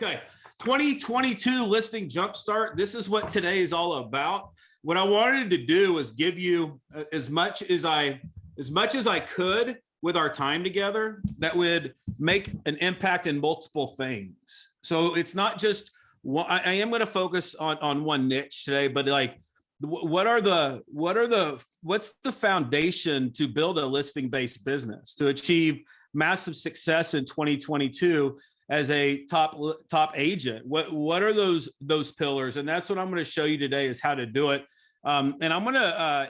Okay, 2022 listing Jumpstart. This is what today is all about. What I wanted to do was give you as much as I could with our time together that would make an impact in multiple things. So it's not just one. I am going to focus on one niche today, but like, what's the foundation to build a listing-based business to achieve massive success in 2022 as a top agent? What are those pillars? And that's what I'm going to show you today, is how to do it. And I'm going to,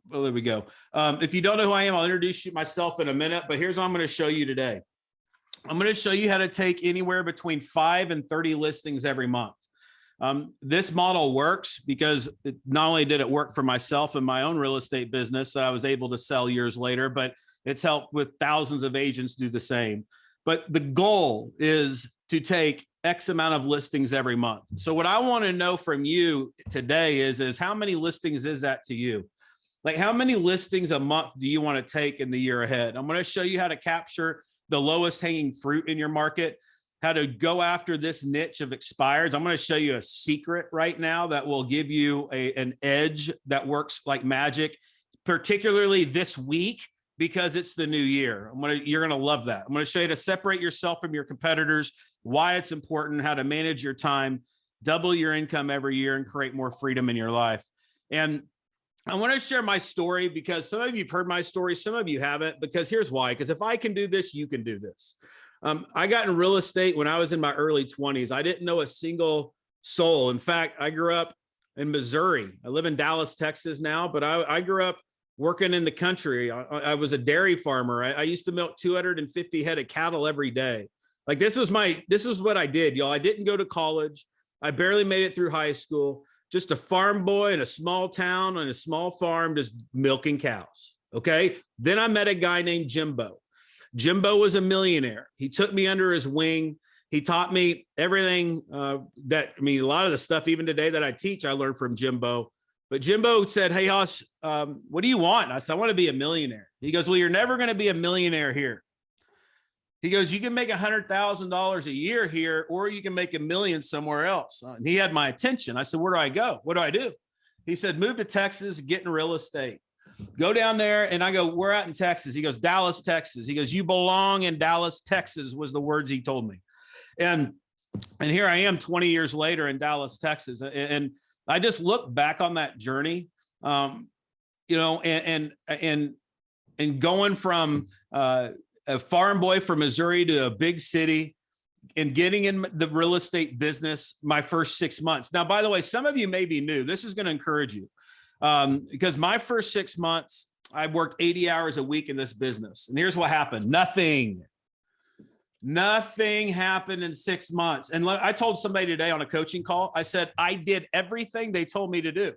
well, there we go. If you don't know who I am, I'll introduce myself in a minute, but here's what I'm going to show you today. I'm going to show you how to take anywhere between 5 and 30 listings every month. This model works because not only did it work for myself and my own real estate business that I was able to sell years later, but it's helped with thousands of agents do the same. But the goal is to take X amount of listings every month. So what I want to know from you today is how many listings is that to you? Like, how many listings a month do you want to take in the year ahead? I'm going to show you how to capture the lowest hanging fruit in your market, how to go after this niche of expireds. I'm going to show you a secret right now that will give you an edge that works like magic, particularly this week, because it's the new year. You're going to love that. I'm going to show you to separate yourself from your competitors, why it's important, how to manage your time, double your income every year, and create more freedom in your life. And I want to share my story because some of you have heard my story, some of you haven't, because here's why. Because if I can do this, you can do this. I got in real estate when I was in my early 20s. I didn't know a single soul. In fact, I grew up in Missouri. I live in Dallas, Texas now, but I grew up working in the country. I was a dairy farmer. I used to milk 250 head of cattle every day. Like, this was what I did, y'all. I didn't go to college. I barely made it through high school. Just a farm boy in a small town on a small farm, just milking cows. Okay. Then I met a guy named Jimbo. Jimbo was a millionaire. He took me under his wing. He taught me everything a lot of the stuff, even today, that I teach, I learned from Jimbo. But Jimbo said, "Hey, Hoss, what do you want?" I said, "I want to be a millionaire." He goes, "Well, you're never going to be a millionaire here." He goes, "You can make $100,000 a year here, or you can make $1 million somewhere else." And he had my attention. I said, "Where do I go? What do I do?" He said, "Move to Texas, get in real estate. Go down there." And I go, "We're out in Texas." He goes, "Dallas, Texas." He goes, "You belong in Dallas, Texas," was the words he told me. And here I am 20 years later in Dallas, Texas. And I just look back on that journey, and going from a farm boy from Missouri to a big city and getting in the real estate business my first 6 months. Now, by the way, some of you may be new. This is going to encourage you, because my first 6 months, I worked 80 hours a week in this business. And here's what happened. Nothing happened in 6 months. And I told somebody today on a coaching call, I said, I did everything they told me to do.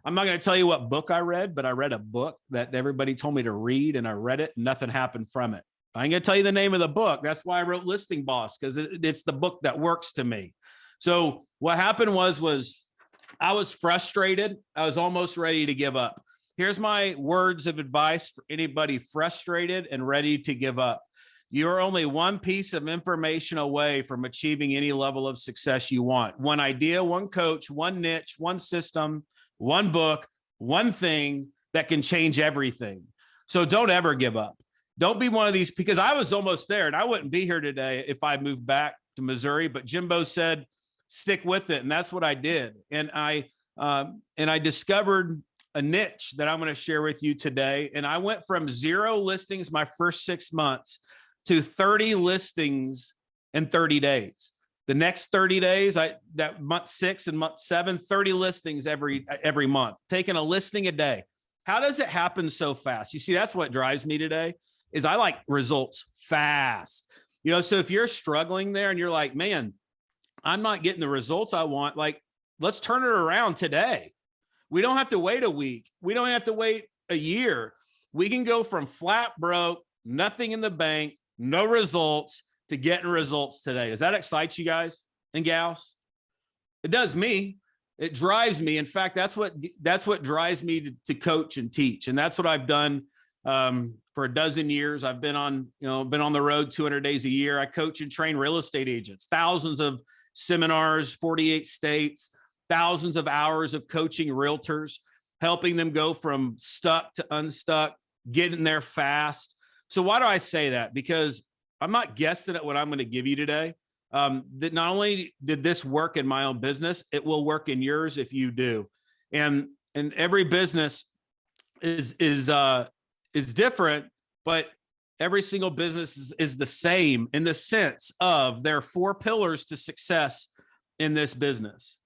I'm not going to tell you what book I read, but I read a book that everybody told me to read, and I read it, and nothing happened from it. I ain't going to tell you the name of the book. That's why I wrote Listing Boss, because it's the book that works to me. So what happened was I was frustrated. I was almost ready to give up. Here's my words of advice for anybody frustrated and ready to give up. You're only one piece of information away from achieving any level of success you want. One idea, one coach, one niche, one system, one book, one thing that can change everything. So don't ever give up. Don't be one of these, because I was almost there and I wouldn't be here today if I moved back to Missouri, but Jimbo said, stick with it. And that's what I did. And I discovered a niche that I'm going to share with you today. And I went from 0 listings my first 6 months to 30 listings in 30 days. The next 30 days, that month 6 and month 7, 30 listings every month, taking a listing a day. How does it happen so fast? You see, that's what drives me today, is I like results fast. So if you're struggling there and you're like, man, I'm not getting the results I want, like, let's turn it around today. We don't have to wait a week. We don't have to wait a year. We can go from flat broke, nothing in the bank, no results, to getting results today. Does that excite you guys and gals? It does me. It drives me. In fact, that's what drives me to coach and teach. And that's what I've done for a dozen years. I've been on the road 200 days a year. I coach and train real estate agents, thousands of seminars, 48 states, thousands of hours of coaching realtors, helping them go from stuck to unstuck, getting there fast. So why do I say that? Because I'm not guessing at what I'm going to give you today. That not only did this work in my own business, it will work in yours if you do. And every business is different, but every single business is the same in the sense of there are 4 pillars to success in this business: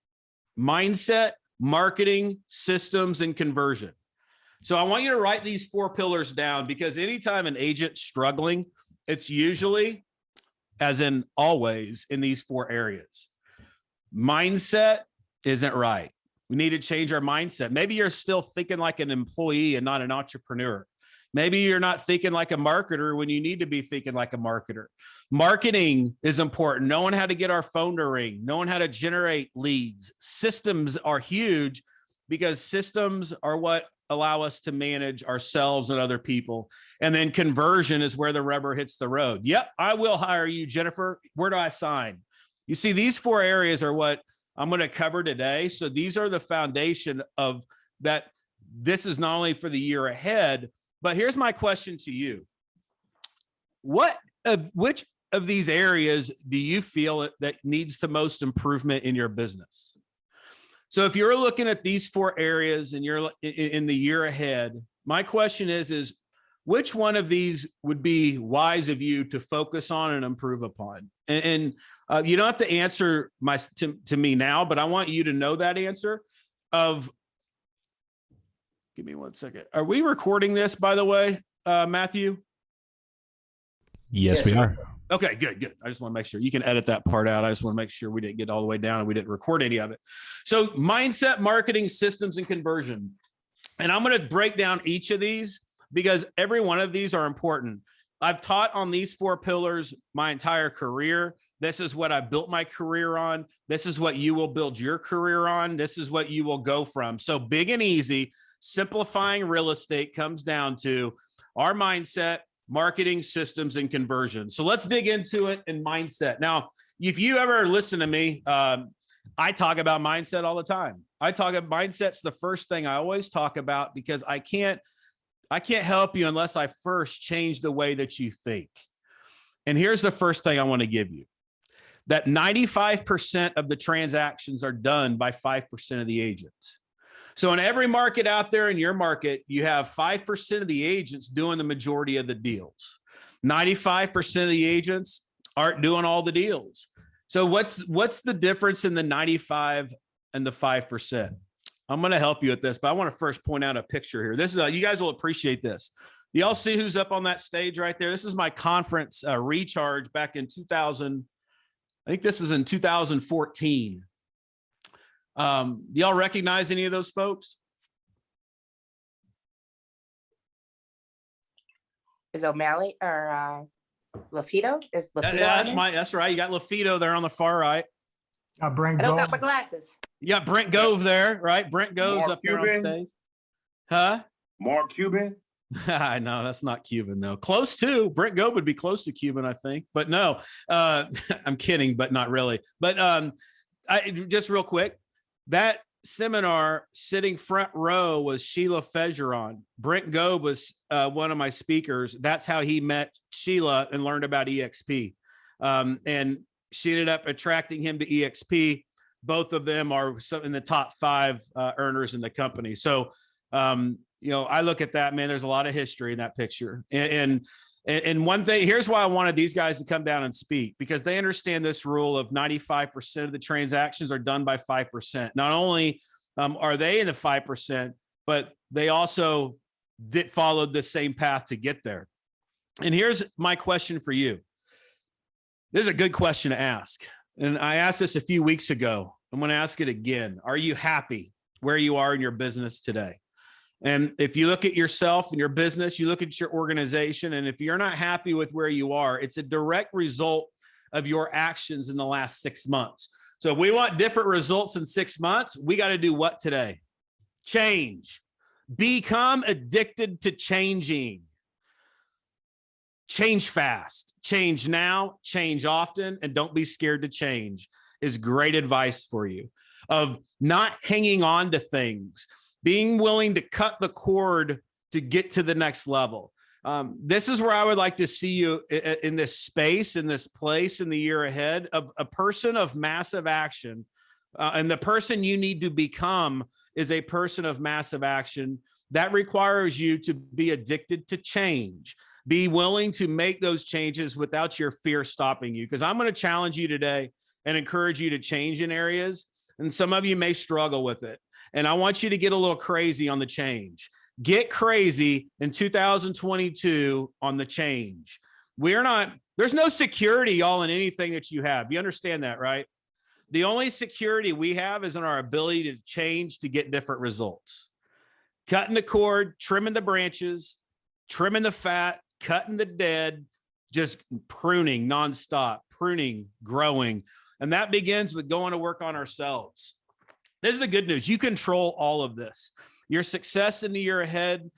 mindset, marketing, systems, and conversion. So I want you to write these 4 pillars down, because anytime an agent's struggling, it's usually, as in always, in these 4 areas. Mindset isn't right. We need to change our mindset. Maybe you're still thinking like an employee and not an entrepreneur. Maybe you're not thinking like a marketer when you need to be thinking like a marketer. Marketing is important. Knowing how to get our phone to ring, knowing how to generate leads. Systems are huge, because systems are what allow us to manage ourselves and other people. And then conversion is where the rubber hits the road. Yep, I will hire you, Jennifer. Where do I sign? You see, these 4 areas are what I'm going to cover today. So these are the foundation of that. This is not only for the year ahead, but here's my question to you. Which of these areas do you feel that needs the most improvement in your business? So if you're looking at these 4 areas and you're in the year ahead, my question is which one of these would be wise of you to focus on and improve upon? And you don't have to answer to me now, but I want you to know that answer of, give me one second. Are we recording this, by the way, Matthew? Yes, we are. Okay, good. I just want to make sure you can edit that part out. I just want to make sure we didn't get all the way down and we didn't record any of it. So mindset, marketing, systems, and conversion. And I'm going to break down each of these because every one of these are important. I've taught on these 4 pillars my entire career. This is what I built my career on. This is what you will build your career on. This is what you will go from. So big and easy, simplifying real estate comes down to our mindset, marketing, systems, and conversion. So let's dig into it in mindset. Now, if you ever listen to me, I talk about mindset all the time. I talk about mindset's the first thing I always talk about, because I can't help you unless I first change the way that you think. And here's the first thing I want to give you: that 95% of the transactions are done by 5% of the agents. So in every market out there, in your market, you have 5% of the agents doing the majority of the deals. 95% of the agents aren't doing all the deals. So what's the difference in the 95 and the 5%? I'm going to help you with this, but I want to first point out a picture here. This is you guys will appreciate this. Y'all see who's up on that stage right there? This is my conference recharge back in 2000. I think this is in 2014. Y'all recognize any of those folks? Is O'Malley or LaFito? Is LaFito? That's right. You got LaFito there on the far right. Brent I don't got my glasses. You got Brent Gove there, right? Brent Gove's up here on stage. Huh? Mark Cuban? No, that's not Cuban, though. Close to. Brent Gove would be close to Cuban, I think. But no, I'm kidding, but not really. But just real quick, that seminar sitting front row was Sheila Fejeron. Brent Gove was one of my speakers. That's how he met Sheila and learned about EXP. And she ended up attracting him to EXP. Both of them are in the top 5 earners in the company. So, I look at that, man, there's a lot of history in that picture. And one thing, here's why I wanted these guys to come down and speak, because they understand this rule of 95% of the transactions are done by 5%. Not only are they in the 5%, but they also followed the same path to get there. And here's my question for you. This is a good question to ask. And I asked this a few weeks ago. I'm going to ask it again. Are you happy where you are in your business today? And if you look at yourself and your business, you look at your organization, and if you're not happy with where you are, it's a direct result of your actions in the last 6 months. So if we want different results in 6 months, we got to do what today? Change. Become addicted to changing. Change fast, change now, change often, and don't be scared to change is great advice for you of not hanging on to things, being willing to cut the cord to get to the next level. This is where I would like to see you in this space, in this place in the year ahead, of a person of massive action. And the person you need to become is a person of massive action. That requires you to be addicted to change. Be willing to make those changes without your fear stopping you. Because I'm going to challenge you today and encourage you to change in areas. And some of you may struggle with it. And I want you to get a little crazy on the change. Get crazy in 2022 on the change. There's no security, y'all, in anything that you have. You understand that, right? The only security we have is in our ability to change to get different results. Cutting the cord, trimming the branches, trimming the fat, cutting the dead, just pruning nonstop, pruning, growing. And that begins with going to work on ourselves. This is the good news. You control all of this. Your success in the year ahead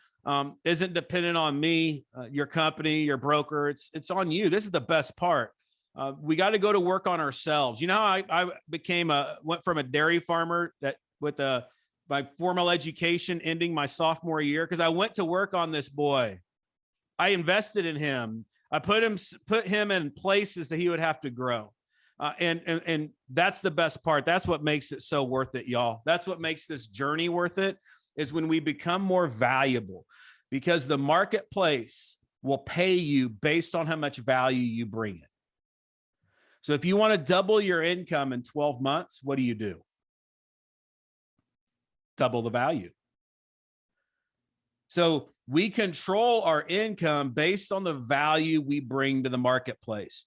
isn't dependent on me, your company, your broker. It's on you. This is the best part. We got to go to work on ourselves. You know how I went from a dairy farmer that with my formal education ending my sophomore year, because I went to work on this boy. I invested in him. I put him in places that he would have to grow. And that's the best part. That's what makes it so worth it, y'all. That's what makes this journey worth it, is when we become more valuable, because the marketplace will pay you based on how much value you bring it. So if you want to double your income in 12 months, what do? Double the value. So we control our income based on the value we bring to the marketplace.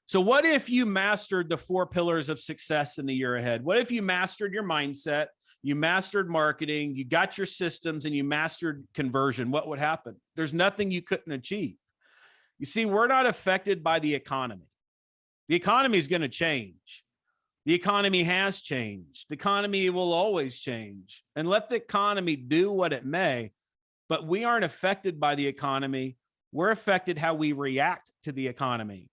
So what if you mastered the 4 pillars of success in the year ahead? What if you mastered your mindset, you mastered marketing, you got your systems, and you mastered conversion? What would happen? There's nothing you couldn't achieve. You see, we're not affected by the economy. The economy is going to change. The economy has changed. The economy will always change. And let the economy do what it may, but we aren't affected by the economy. We're affected how we react to the economy.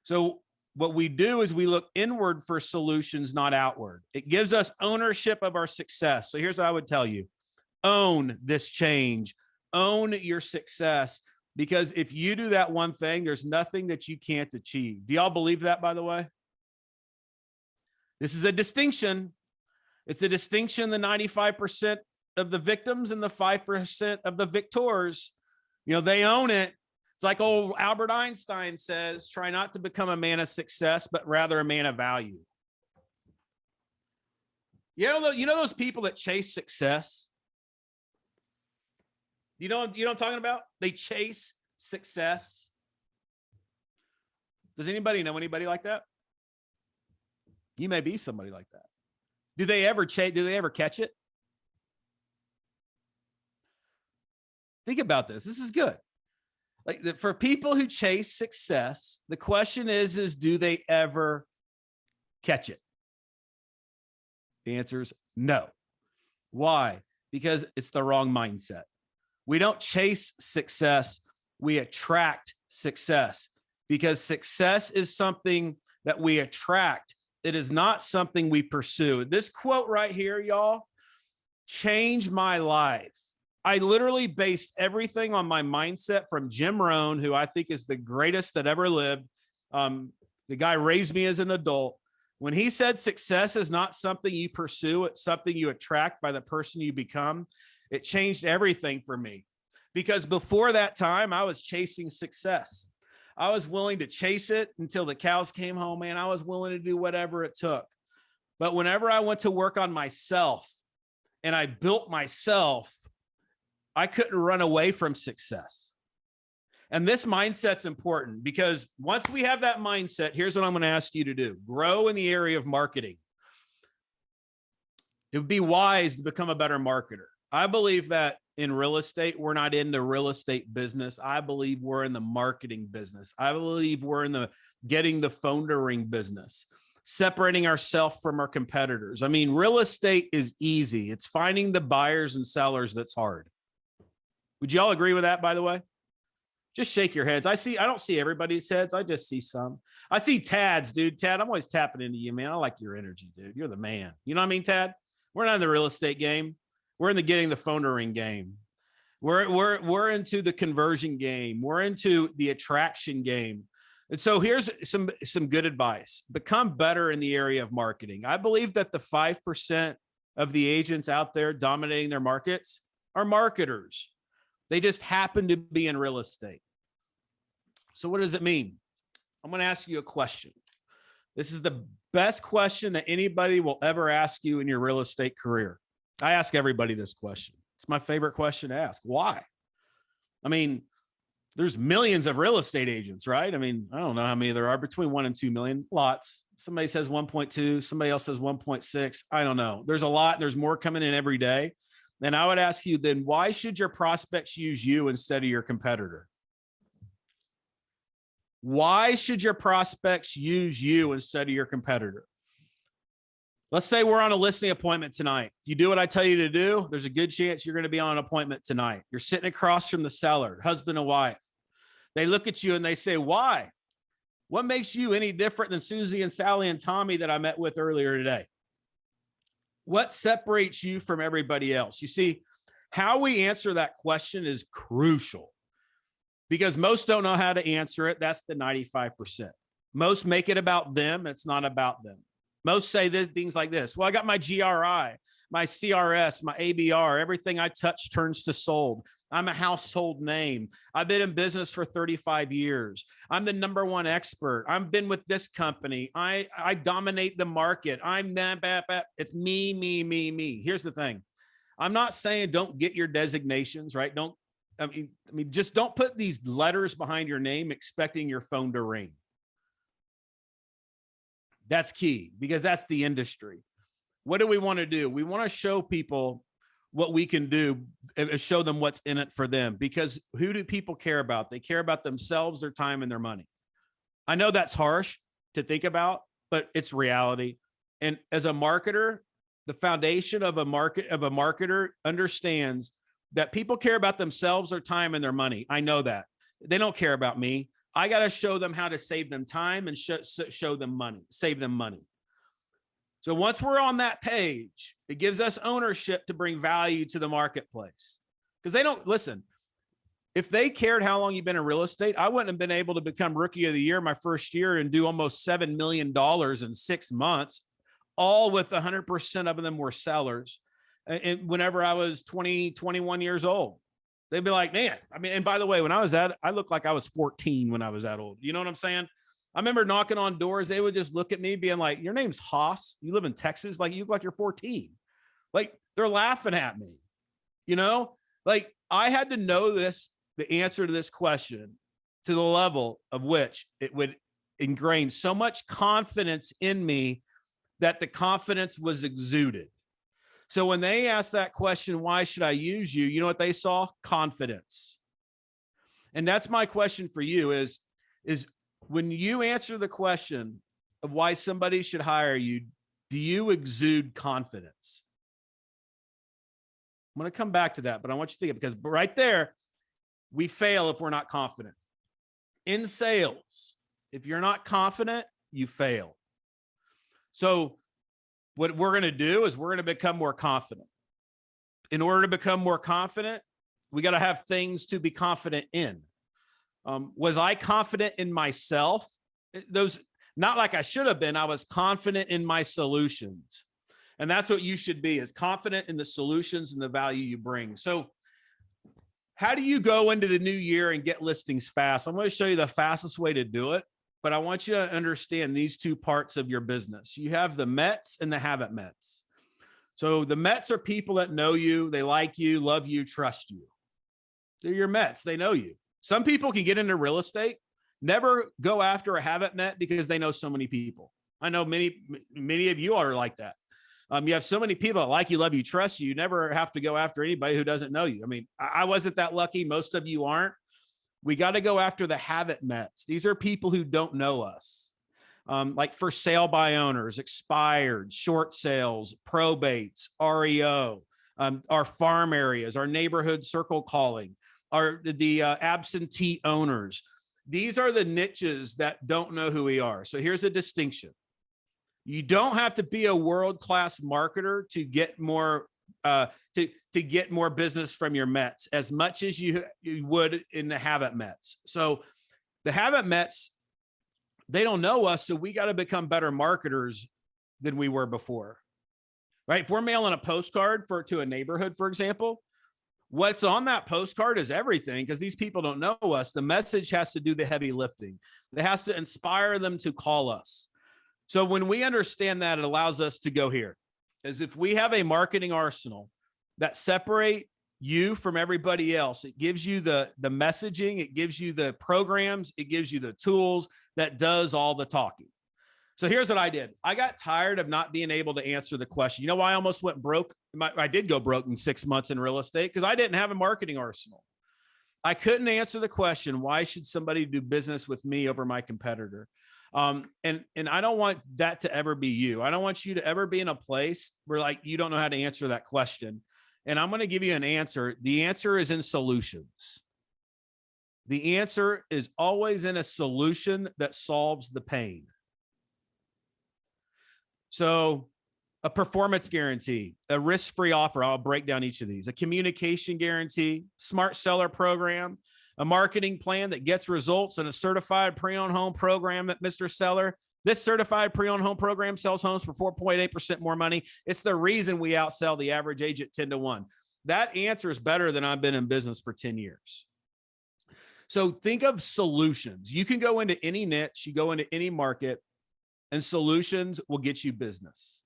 So what we do is we look inward for solutions, not outward. It gives us ownership of our success. So here's what I would tell you. Own this change. Own your success. Because if you do that one thing, there's nothing that you can't achieve. Do y'all believe that, by the way? This is a distinction. It's a distinction, the 95% of the victims and the 5% of the victors. You know, they own it. It's like old Albert Einstein says, try not to become a man of success, but rather a man of value. You know those people that chase success? You know what I'm talking about? They chase success. Does anybody know anybody like that? You may be somebody like that. Do they ever catch it? Think about this. This is good. Like for people who chase success, the question is do they ever catch it? The answer is no. Why? Because it's the wrong mindset. We don't chase success. We attract success, because success is something that we attract. It is not something we pursue. This quote right here, y'all, changed my life. I literally based everything on my mindset from Jim Rohn, who I think is the greatest that ever lived. The guy raised me as an adult. When he said success is not something you pursue, it's something you attract by the person you become, it changed everything for me. Because before that time, I was chasing success. I was willing to chase it until the cows came home, man. I was willing to do whatever it took. But whenever I went to work on myself and I built myself, I couldn't run away from success. And this mindset's important, because once we have that mindset, here's what I'm going to ask you to do. Grow in the area of marketing. It would be wise to become a better marketer. I believe that in real estate, we're not in the real estate business. I believe we're in the marketing business. I believe we're in the getting the phone to ring business, separating ourselves from our competitors. I mean, real estate is easy. It's finding the buyers and sellers that's hard. Would you all agree with that, by the way? Just shake your heads. I don't see everybody's heads. I just see some. I see Tad's, dude. Tad, I'm always tapping into you, man. I like your energy, dude. You're the man. You know what I mean, Tad? We're not in the real estate game. We're in the getting the phone to ring game. We're into the conversion game. We're into the attraction game. And so here's some good advice. Become better in the area of marketing. I believe that the 5% of the agents out there dominating their markets are marketers. They just happen to be in real estate. So what does it mean? I'm going to ask you a question. This is the best question that anybody will ever ask you in your real estate career. I ask everybody this question. It's my favorite question to ask. Why? I mean, there's millions of real estate agents, right? I mean, I don't know how many there are, between 1 and 2 million, lots. Somebody says 1.2, somebody else says 1.6. I don't know. There's a lot. There's more coming in every day. And I would ask you then, why should your prospects use you instead of your competitor? Why should your prospects use you instead of your competitor? Let's say we're on a listing appointment tonight. If you do what I tell you to do, there's a good chance you're going to be on an appointment tonight. You're sitting across from the seller, husband and wife. They look at you and they say, why? What makes you any different than Susie and Sally and Tommy that I met with earlier today? What separates you from everybody else? You see, how we answer that question is crucial because most don't know how to answer it. That's the 95%. Most make it about them. It's not about them. Most say things like this. Well, I got my GRI, my CRS, my ABR, everything I touch turns to sold. I'm a household name. I've been in business for 35 years. I'm the #1 expert. I've been with this company. I dominate the market. It's me. Here's the thing. I'm not saying don't get your designations, right? I mean, just don't put these letters behind your name expecting your phone to ring. That's key because that's the industry. What do we want to do? We want to show people what we can do and show them what's in it for them, because who do people care about? They care about themselves, their time, and their money. I know that's harsh to think about, but it's reality. And as a marketer, the foundation of a marketer understands that people care about themselves, their time, and their money. I know that. They don't care about me. I got to show them how to save them time and show them money, save them money. So once we're on that page, it gives us ownership to bring value to the marketplace. Because they don't listen. If they cared how long you've been in real estate, I wouldn't have been able to become Rookie of the Year my first year and do almost $7 million in 6 months, all with 100% of them were sellers. And whenever I was 20, 21 years old, they'd be like, man, I mean, and by the way, when I was I looked like I was 14 when I was that old. You know what I'm saying? I remember knocking on doors. They would just look at me being like, your name's Haas. You live in Texas. Like, you look like you're 14. Like, they're laughing at me, you know, like I had to know the answer to this question to the level of which it would ingrain so much confidence in me that the confidence was exuded. So when they asked that question, why should I use you? You know what they saw? Confidence. And that's my question for you is when you answer the question of why somebody should hire you, do you exude confidence? I'm going to come back to that, but I want you to think of it, because right there, we fail if we're not confident. In sales, if you're not confident, you fail. So what we're going to do is we're going to become more confident. In order to become more confident, we got to have things to be confident in. Was I confident in myself? Those, not like I should have been. I was confident in my solutions. And that's what you should be, is confident in the solutions and the value you bring. So how do you go into the new year and get listings fast? I'm going to show you the fastest way to do it, but I want you to understand these two parts of your business. You have the Mets and the haven't Mets. So the Mets are people that know you, they like you, love you, trust you. They're your Mets. They know you. Some people can get into real estate, never go after a haven't met because they know so many people. I know many of you are like that. You have so many people that like you, love you, trust you. You never have to go after anybody who doesn't know you. I mean, I wasn't that lucky. Most of you aren't. We got to go after the haven't mets. These are people who don't know us. Like for sale by owners, expired, short sales, probates, REO, our farm areas, our neighborhood circle calling. are the absentee owners. These are the niches that don't know who we are. So here's a distinction. You don't have to be a world-class marketer to get more to get more business from your Mets as much as you would in the habit Mets. So the habit Mets, they don't know us, so we got to become better marketers than we were before, right? If we're mailing a postcard to a neighborhood, for example, what's on that postcard is everything, because these people don't know us. The message has to do the heavy lifting. It has to inspire them to call us. So when we understand that, it allows us to go here. As if we have a marketing arsenal that separate you from everybody else. It gives you the messaging, it gives you the programs, it gives you the tools that does all the talking. So here's what I did. I got tired of not being able to answer the question. You know why I almost went broke? I did go broke in 6 months in real estate because I didn't have a marketing arsenal. I couldn't answer the question, why should somebody do business with me over my competitor? And I don't want that to ever be you. I don't want you to ever be in a place where like you don't know how to answer that question. And I'm going to give you an answer. The answer is in solutions. The answer is always in a solution that solves the pain. So a performance guarantee, a risk-free offer. I'll break down each of these. A communication guarantee, smart seller program, a marketing plan that gets results, and a certified pre-owned home program at Mr. Seller. This certified pre-owned home program sells homes for 4.8% more money. It's the reason we outsell the average agent 10 to 1. That answer is better than I've been in business for 10 years. So think of solutions. You can go into any niche, you go into any market, and solutions will get you business.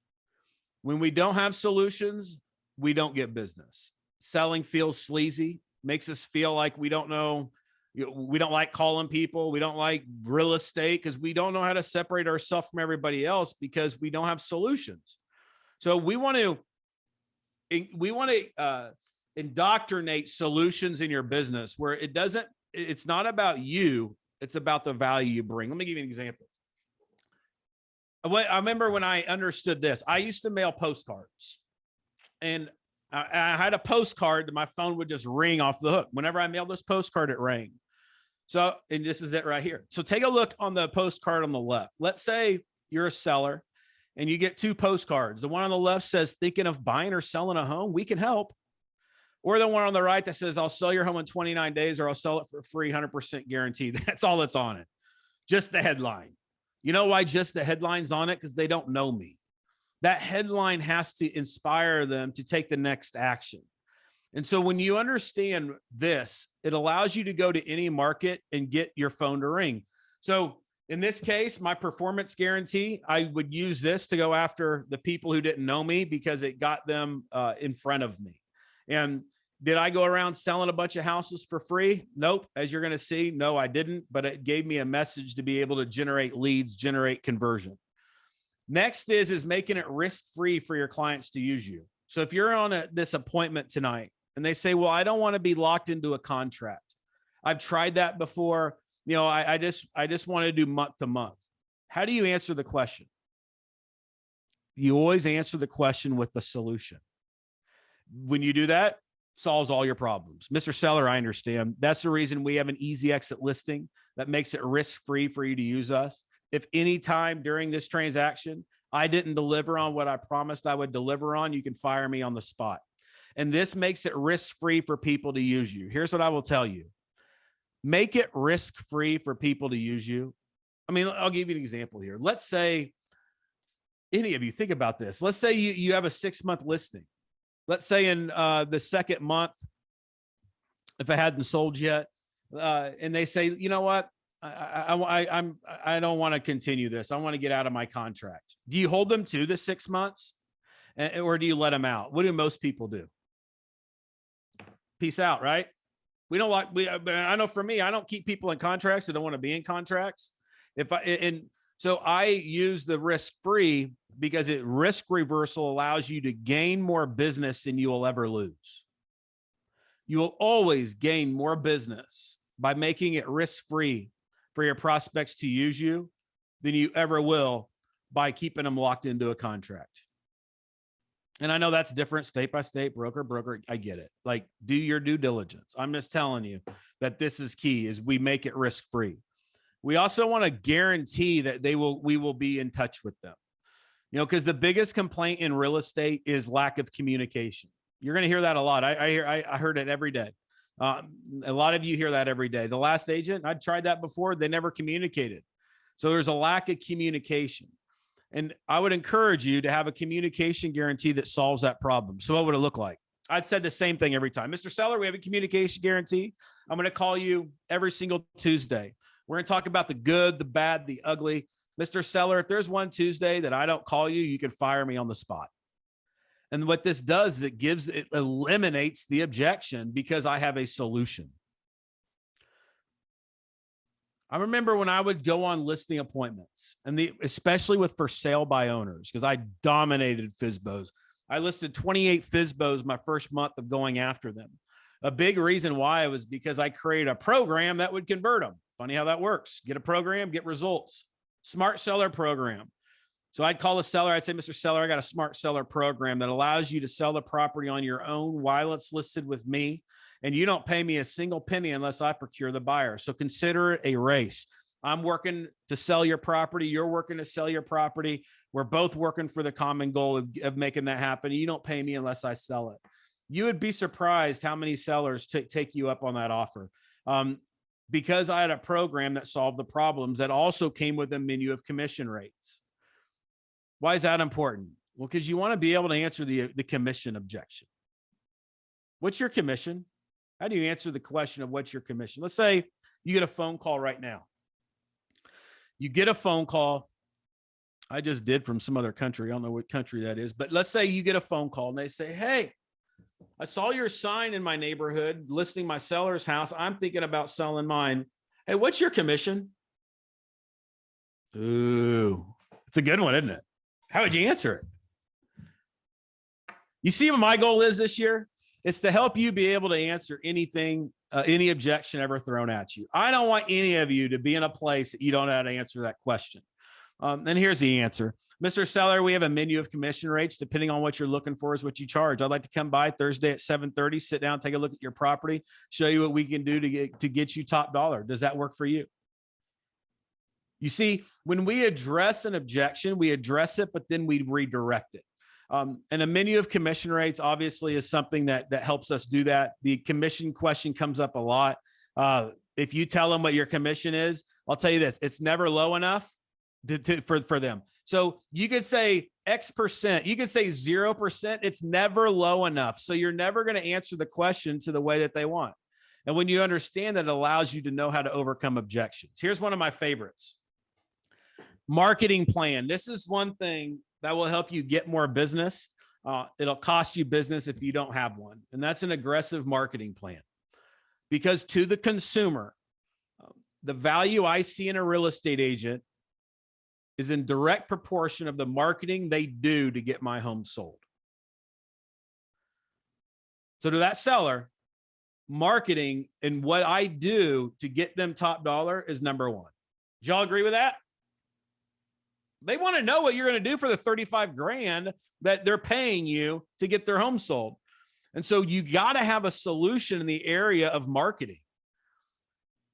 When we don't have solutions, we don't get business. Selling feels sleazy, makes us feel like we don't know, we don't like calling people, we don't like real estate because we don't know how to separate ourselves from everybody else because we don't have solutions. So we want to indoctrinate solutions in your business where it's not about you, it's about the value you bring. Let me give you an example. I remember when I understood this, I used to mail postcards, and I had a postcard that my phone would just ring off the hook. Whenever I mailed this postcard, it rang. So, and this is it right here. So take a look on the postcard on the left. Let's say you're a seller and you get 2 postcards. The one on the left says, thinking of buying or selling a home, we can help. Or the one on the right that says, I'll sell your home in 29 days or I'll sell it for free, 100% guaranteed. That's all that's on it. Just the headline. You know why just the headline's on it? Because they don't know me. That headline has to inspire them to take the next action. And so when you understand this, it allows you to go to any market and get your phone to ring. So in this case, my performance guarantee, I would use this to go after the people who didn't know me because it got them in front of me. And did I go around selling a bunch of houses for free? Nope. As you're going to see, no, I didn't, but it gave me a message to be able to generate leads, generate conversion. Next is making it risk-free for your clients to use you. So if you're on this appointment tonight and they say, well, I don't want to be locked into a contract. I've tried that before. You know, I just want to do month to month. How do you answer the question? You always answer the question with the solution. When you do that, solves all your problems. Mr. Seller, I understand. That's the reason we have an easy exit listing that makes it risk-free for you to use us. If any time during this transaction, I didn't deliver on what I promised I would deliver on, you can fire me on the spot. And this makes it risk-free for people to use you. Here's what I will tell you. Make it risk-free for people to use you. I mean, I'll give you an example here. Let's say any of you think about this. Let's say you have a 6-month listing. Let's say in the second month, if I hadn't sold yet, and they say, you know what, I don't want to continue this. I want to get out of my contract. Do you hold them to the 6 months, or do you let them out? What do most people do? Peace out, right? We don't like. I know for me, I don't keep people in contracts that don't want to be in contracts. So I use the risk-free because risk reversal allows you to gain more business than you will ever lose. You will always gain more business by making it risk-free for your prospects to use you than you ever will by keeping them locked into a contract. And I know that's different state by state, broker. I get it. Like, do your due diligence. I'm just telling you that this is key, is we make it risk-free. We also want to guarantee that we will be in touch with them. You know, because the biggest complaint in real estate is lack of communication. You're going to hear that a lot. I heard it every day. A lot of you hear that every day. The last agent, I tried that before. They never communicated. So there's a lack of communication. And I would encourage you to have a communication guarantee that solves that problem. So what would it look like? I'd said the same thing every time. Mr. Seller, we have a communication guarantee. I'm going to call you every single Tuesday. We're going to talk about the good, the bad, the ugly. Mr. Seller, if there's one Tuesday that I don't call you, you can fire me on the spot. And what this does is it eliminates the objection because I have a solution. I remember when I would go on listing appointments, and especially with for sale by owners, because I dominated FSBOs. I listed 28 FSBOs my first month of going after them. A big reason why was because I created a program that would convert them. Funny how that works. Get a program, get results. Smart seller program. So I'd call a seller. I'd say, Mr. Seller, I got a smart seller program that allows you to sell the property on your own while it's listed with me. And you don't pay me a single penny unless I procure the buyer. So consider it a race. I'm working to sell your property. You're working to sell your property. We're both working for the common goal of making that happen. You don't pay me unless I sell it. You would be surprised how many sellers take you up on that offer. Because I had a program that solved the problems that also came with a menu of commission rates. Why is that important? Well, because you want to be able to answer the commission objection. What's your commission? How do you answer the question of what's your commission? Let's say you get a phone call right now. You get a phone call. I just did from some other country. I don't know what country that is, but let's say you get a phone call and they say, hey, I saw your sign in my neighborhood listing my seller's house. I'm thinking about selling mine. Hey, what's your commission? Ooh, it's a good one, isn't it? How would you answer it? You see what my goal is this year? It's to help you be able to answer anything, any objection ever thrown at you. I don't want any of you to be in a place that you don't know how to answer that question. And here's the answer. Mr. Seller, we have a menu of commission rates. Depending on what you're looking for is what you charge. I'd like to come by Thursday at 7:30, sit down, take a look at your property, show you what we can do to get you top dollar. Does that work for you? You see, when we address an objection, we address it, but then we redirect it. And a menu of commission rates obviously is something that helps us do that. The commission question comes up a lot. If you tell them what your commission is, I'll tell you this, it's never low enough for them. So you could say X percent, you could say 0%. It's never low enough. So you're never going to answer the question to the way that they want. And when you understand that, it allows you to know how to overcome objections. Here's one of my favorites. Marketing plan. This is one thing that will help you get more business. It'll cost you business if you don't have one. And that's an aggressive marketing plan. Because to the consumer, the value I see in a real estate agent is in direct proportion of the marketing they do to get my home sold. So to that seller, marketing and what I do to get them top dollar is number one. Do y'all agree with that? They want to know what you're going to do for the 35 grand that they're paying you to get their home sold. And so you got to have a solution in the area of marketing.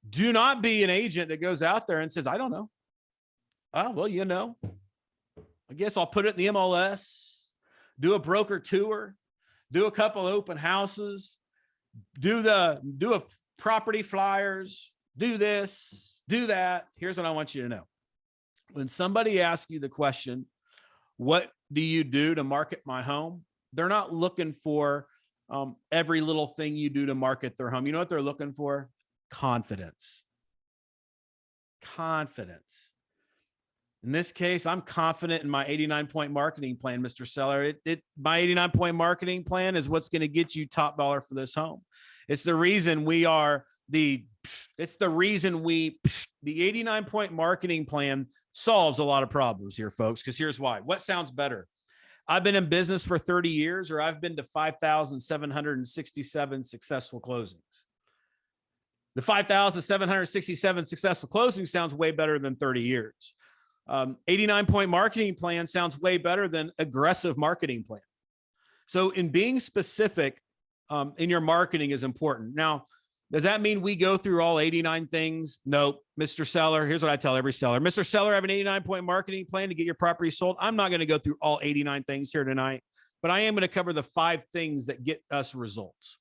Do not be an agent that goes out there and says, I don't know. Oh, well, you know, I guess I'll put it in the MLS, do a broker tour, do a couple open houses, do a property flyers, do this, do that. Here's what I want you to know. When somebody asks you the question, what do you do to market my home? They're not looking for every little thing you do to market their home. You know what they're looking for? Confidence. Confidence. In this case, I'm confident in my 89-point marketing plan, Mr. Seller. My 89-point marketing plan is what's going to get you top dollar for this home. It's the reason the 89-point marketing plan solves a lot of problems here, folks, because here's why. What sounds better? I've been in business for 30 years, or I've been to 5,767 successful closings. The 5,767 successful closings sounds way better than 30 years. 89-point marketing plan sounds way better than aggressive marketing plan. So in being specific in your marketing is important. Now, does that mean we go through all 89 things? Nope. Mr. Seller, here's what I tell every seller. Mr. Seller, I have an 89-point marketing plan to get your property sold. I'm not going to go through all 89 things here tonight, but I am going to cover the 5 things that get us results.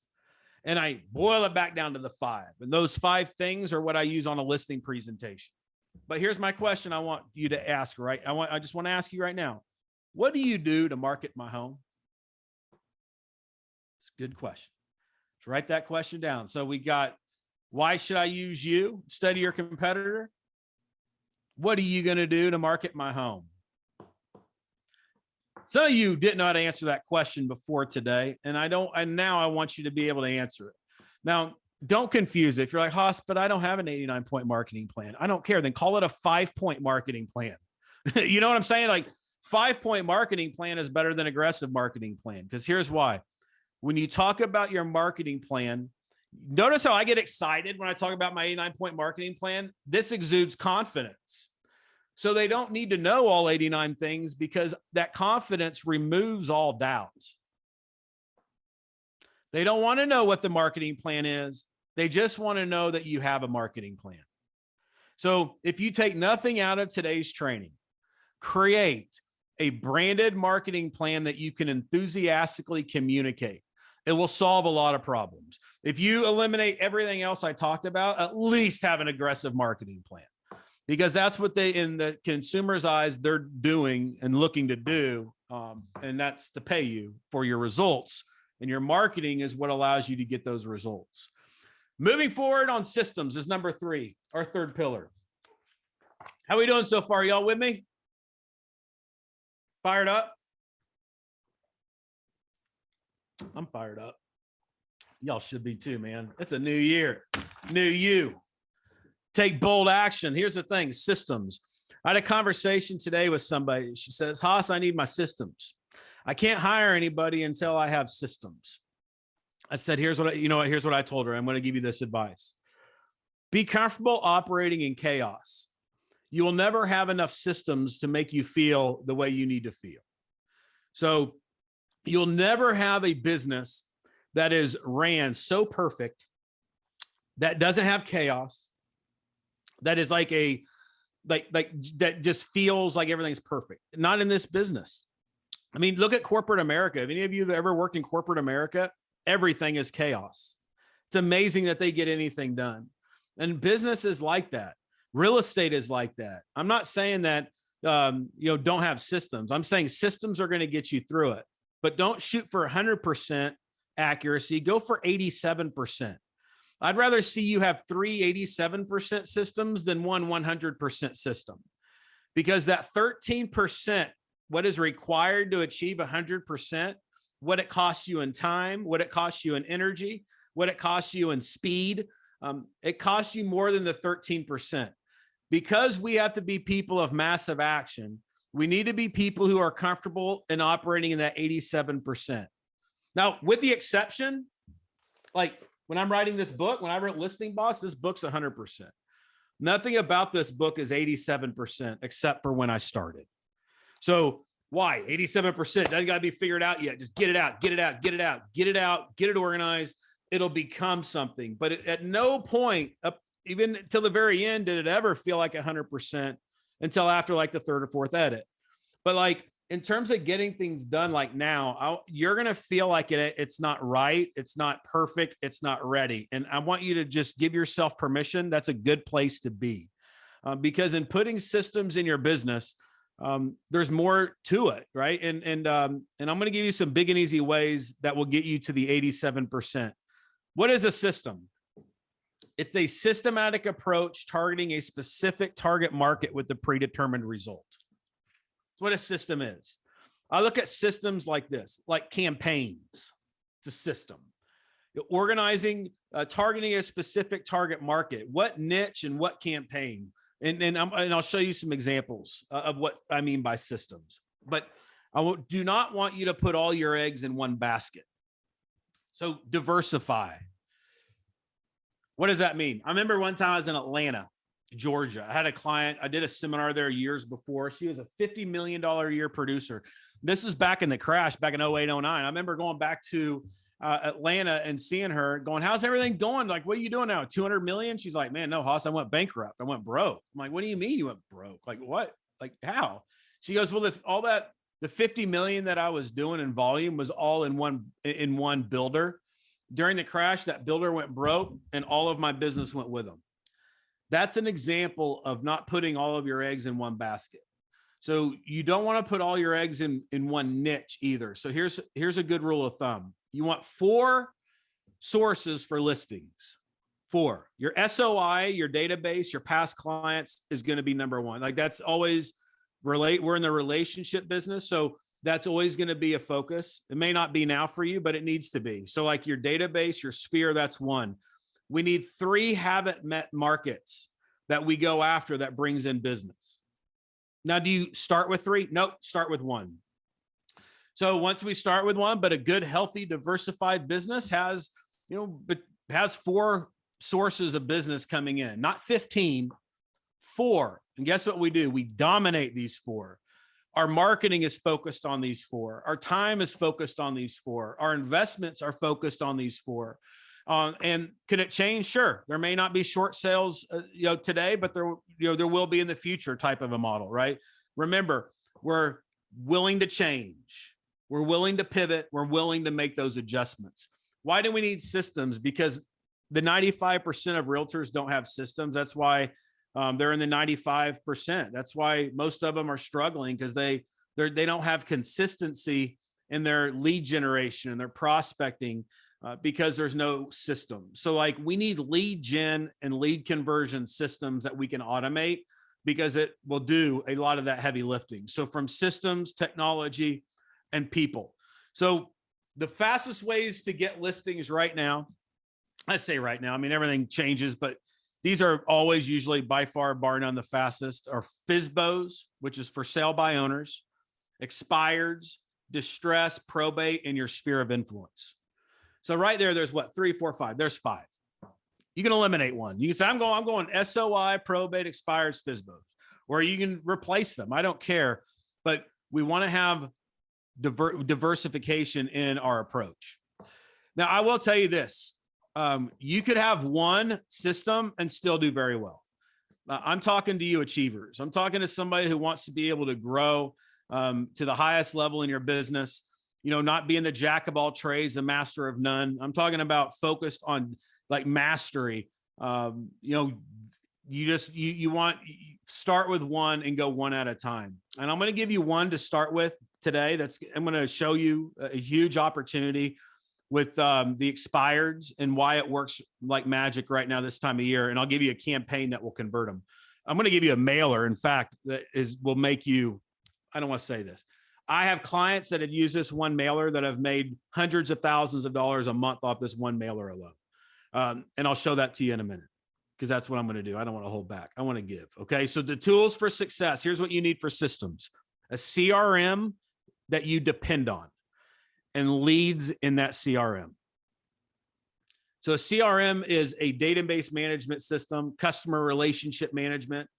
And I boil it back down to the 5. And those 5 things are what I use on a listing presentation. But here's my question I want you to ask, right? I just want to ask you right now. What do you do to market my home? It's a good question. Let's write that question down. So we got, why should I use you instead of your competitor? What are you going to do to market my home? Some of you did not answer that question before today, and now I want you to be able to answer it. Now, don't confuse it. If you're like, Haas, but I don't have an 89-point marketing plan. I don't care. Then call it a 5-point marketing plan. You know what I'm saying? Like 5-point marketing plan is better than aggressive marketing plan. Because here's why. When you talk about your marketing plan, notice how I get excited when I talk about my 89-point marketing plan. This exudes confidence. So they don't need to know all 89 things because that confidence removes all doubt. They don't want to know what the marketing plan is. They just want to know that you have a marketing plan. So if you take nothing out of today's training, create a branded marketing plan that you can enthusiastically communicate. It will solve a lot of problems. If you eliminate everything else I talked about, at least have an aggressive marketing plan. Because that's what they, in the consumer's eyes, they're doing and looking to do. And that's to pay you for your results. And your marketing is what allows you to get those results. Moving forward on systems is number 3, our 3rd pillar. How are we doing so far? Y'all with me? Fired up? I'm fired up. Y'all should be too, man. It's a new year, new you. Take bold action. Here's the thing, systems. I had a conversation today with somebody. She says, Haas, I need my systems. I can't hire anybody until I have systems. I said, here's what I told her. I'm going to give you this advice. Be comfortable operating in chaos. You will never have enough systems to make you feel the way you need to feel. So you'll never have a business that is ran so perfect, that doesn't have chaos, that is like that just feels like everything's perfect. Not in this business. I mean, look at corporate America. If any of you have ever worked in corporate America, everything is chaos. It's amazing that they get anything done. And business is like that. Real estate is like that. I'm not saying that, don't have systems. I'm saying systems are going to get you through it, but don't shoot for 100% accuracy. Go for 87%. I'd rather see you have 3 87% systems than one 100% system, because that 13%, what is required to achieve 100%, what it costs you in time, what it costs you in energy, what it costs you in speed, it costs you more than the 13%. Because we have to be people of massive action, we need to be people who are comfortable in operating in that 87%. Now, with the exception, like when I'm writing this book, when I wrote Listing Boss, this book's 100%. Nothing about this book is 87%, except for when I started. So why? 87% doesn't got to be figured out yet. Just get it out, get it out, get it out, get it out, get it organized. It'll become something. But at no point, even till the very end, did it ever feel like 100% until after like the 3rd or 4th edit. But like in terms of getting things done, like now, you're going to feel like it's not right. It's not perfect. It's not ready. And I want you to just give yourself permission. That's a good place to be, because in putting systems in your business, there's more to it, right? And I'm going to give you some big and easy ways that will get you to the 87%. What is a system? It's a systematic approach targeting a specific target market with a predetermined result. That's what a system is. I look at systems like this, like campaigns. It's a system. Organizing, targeting a specific target market. What niche and what campaign? And I'll show you some examples of what I mean by systems. But do not want you to put all your eggs in one basket. So diversify. What does that mean? I remember one time I was in Atlanta Georgia. I had a client, I did a seminar there years before. She was a $50 million a year producer. This is back in the crash, back in 08, 09. I remember going back to Atlanta and seeing her going, how's everything going? Like, what are you doing now? 200 million? She's like, man, no, Hoss, I went bankrupt. I went broke. I'm like, what do you mean you went broke? Like, what? Like, how? She goes, well, if all that, the 50 million that I was doing in volume was all in one builder. During the crash, that builder went broke and all of my business went with them. That's an example of not putting all of your eggs in one basket. So you don't want to put all your eggs in one niche either. So here's a good rule of thumb. You want 4 sources for listings. 4. Your SOI, your database, your past clients is going to be number 1. Like that's always we're in the relationship business. So that's always going to be a focus. It may not be now for you, but it needs to be. So like your database, your sphere, that's 1. We need 3 haven't met markets that we go after that brings in business. Now, do you start with 3? Nope, start with 1. So once we start with 1, but a good, healthy, diversified business has, has 4 sources of business coming in, not 15, 4. And guess what we do? We dominate these 4. Our marketing is focused on these 4. Our time is focused on these 4. Our investments are focused on these 4. And could it change? Sure. There may not be short sales, today, but there will be in the future type of a model, right? Remember, we're willing to change. We're willing to pivot. We're willing to make those adjustments. Why do we need systems? Because the 95% of realtors don't have systems. That's why they're in the 95%. That's why most of them are struggling because they don't have consistency in their lead generation and their prospecting. Because there's no system. So like we need lead gen and lead conversion systems that we can automate because it will do a lot of that heavy lifting. So from systems, technology, and people. So the fastest ways to get listings right now, I say right now, I mean, everything changes, but these are always usually by far bar none the fastest are FSBOs, which is for sale by owners, expireds, distress, probate, and your sphere of influence. So right there, there's what, 3, 4, 5. There's 5. You can eliminate 1. You can say, I'm going SOI, probate, expires, FSBOs, or you can replace them. I don't care, but we want to have diversification in our approach. Now, I will tell you this. You could have 1 system and still do very well. I'm talking to you achievers. I'm talking to somebody who wants to be able to grow to the highest level in your business. Not being the jack of all trades, the master of none. I'm talking about focused on like mastery. You want start with 1 and go 1 at a time. And I'm going to give you 1 to start with today. I'm going to show you a huge opportunity with the expireds and why it works like magic right now this time of year. And I'll give you a campaign that will convert them. I'm going to give you a mailer, in fact, that will make you, I don't want to say this. I have clients that have used this 1 mailer that have made hundreds of thousands of dollars a month off this 1 mailer alone. And I'll show that to you in a minute because that's what I'm going to do. I don't want to hold back. I want to give. Okay. So the tools for success, here's what you need for systems: a CRM that you depend on and leads in that CRM. So a CRM is a database management system, customer relationship management.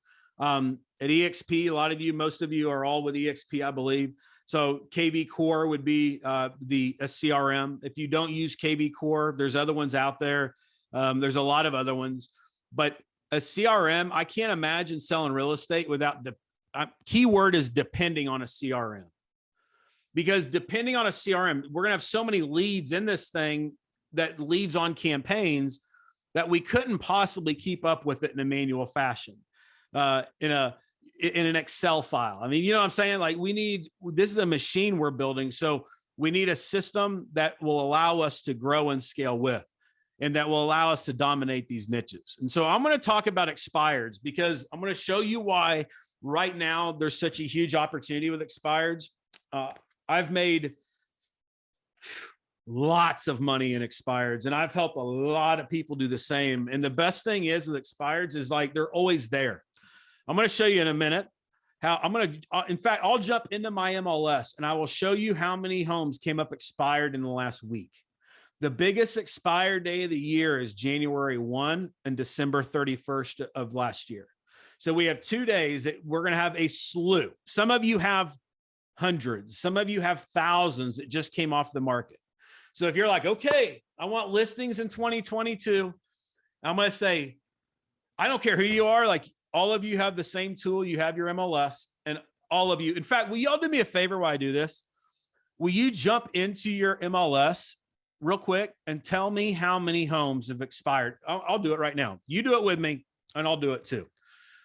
At EXP, most of you are all with EXP, I believe. So KV Core would be a CRM. If you don't use KV Core, there's other ones out there. There's a lot of other ones, but a CRM, I can't imagine selling real estate without keyword is depending on a CRM, because depending on a CRM, we're going to have so many leads in this thing that leads on campaigns that we couldn't possibly keep up with it in a manual fashion. In an Excel file. I mean, you know what I'm saying? Like this is a machine we're building. So we need a system that will allow us to grow and scale with, and that will allow us to dominate these niches. And so I'm going to talk about expireds because I'm going to show you why right now there's such a huge opportunity with expireds. I've made lots of money in expireds, and I've helped a lot of people do the same. And the best thing is with expireds is like, they're always there. I'm going to show you in a minute how in fact, I'll jump into my MLS and I will show you how many homes came up expired in the last week. The biggest expired day of the year is January 1 and December 31st of last year. So we have 2 days that we're going to have a slew. Some of you have hundreds. Some of you have thousands that just came off the market. So if you're like, okay, I want listings in 2022, I'm going to say, I don't care who you are. Like all of you have the same tool. You have your MLS, and all of you. In fact, will y'all do me a favor while I do this? Will you jump into your MLS real quick and tell me how many homes have expired? I'll do it right now. You do it with me and I'll do it too.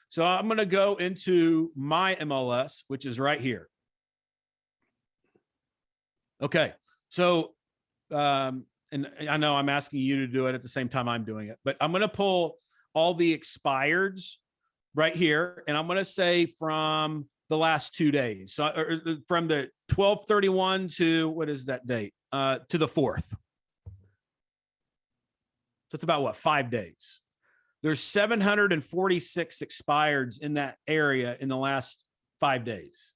So I'm going to go into my MLS, which is right here. Okay. So, and I know I'm asking you to do it at the same time I'm doing it, but I'm going to pull all the expireds right here. And I'm going to say from the last 2 days. So from the 12/31 to what is that date? To the 4th. So it's about what, 5 days. There's 746 expireds in that area in the last 5 days.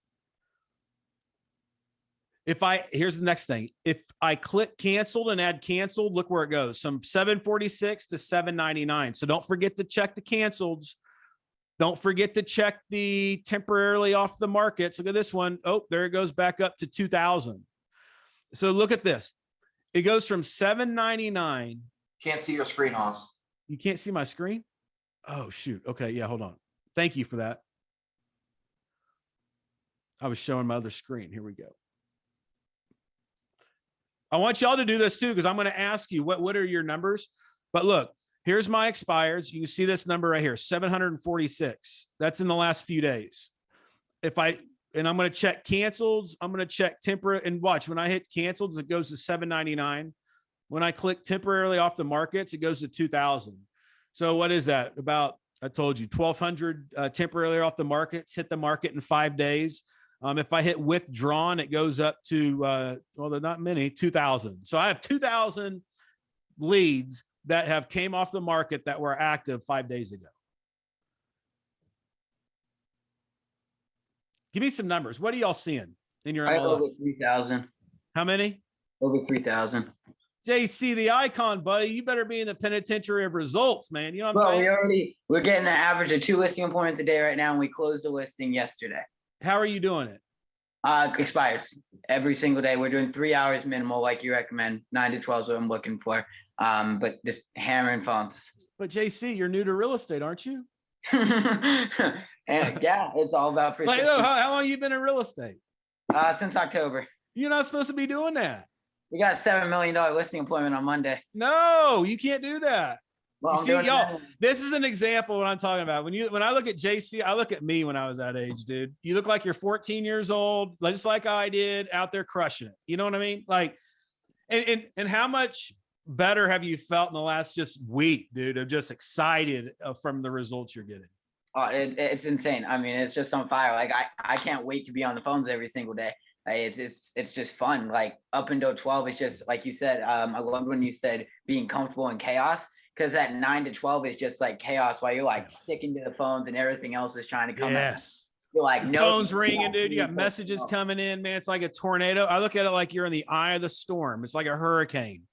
Here's the next thing. If I click canceled and add canceled, look where it goes. From 746 to 799. So don't forget to check the canceleds. Don't forget to check the temporarily off the markets. Look at this one. Oh, there it goes back up to 2,000. So look at this. It goes from 799. Can't see your screen, Oz. You can't see my screen? Oh, shoot. Okay. Yeah, hold on. Thank you for that. I was showing my other screen. Here we go. I want y'all to do this too, because I'm going to ask you what are your numbers. But look, here's my expires. You can see this number right here, 746. That's in the last few days. I'm going to check canceled. I'm going to check temporary, and watch when I hit canceled, it goes to 799. When I click temporarily off the markets, it goes to 2,000. So what is that? About, I told you, 1,200 temporarily off the markets, hit the market in 5 days. If I hit withdrawn, it goes up to, well, they're not many, 2,000. So I have 2,000 leads that have came off the market that were active 5 days ago. Give me some numbers. What are y'all seeing in your MLS? Over 3,000. How many? Over 3,000. JC, the icon, buddy, you better be in the penitentiary of results, man. You know what I'm saying? We're getting an average of 2 listing appointments a day right now, and we closed the listing yesterday. How are you doing it? Expires every single day. We're doing 3 hours minimal, like you recommend. 9 to 12 is what I'm looking for. But just hammering phones. But JC, you're new to real estate, aren't you? And yeah, it's all about Like, how long you been in real estate? Since October. You're not supposed to be doing that. We got a $7 million listing appointment on Monday. No, you can't do that. Well, you see, y'all, this is an example of what I'm talking about. When I look at JC, I look at me when I was that age, dude. You look like you're 14 years old, just like I did, out there crushing it. You know what I mean? Like, and how much better have you felt in the last just week, dude, of just excited from the results you're getting? Oh, it's insane. I mean, it's just on fire. Like I can't wait to be on the phones every single day. It's just fun. Like up until 12, it's just like you said. I loved when you said being comfortable in chaos, because that 9 to 12 is just like chaos while you're like sticking to the phones and everything else is trying to come. Yes. You're like, the no phone's ringing, dude. You got messages coming in, man. It's like a tornado. I look at it like you're in the eye of the storm. It's like a hurricane.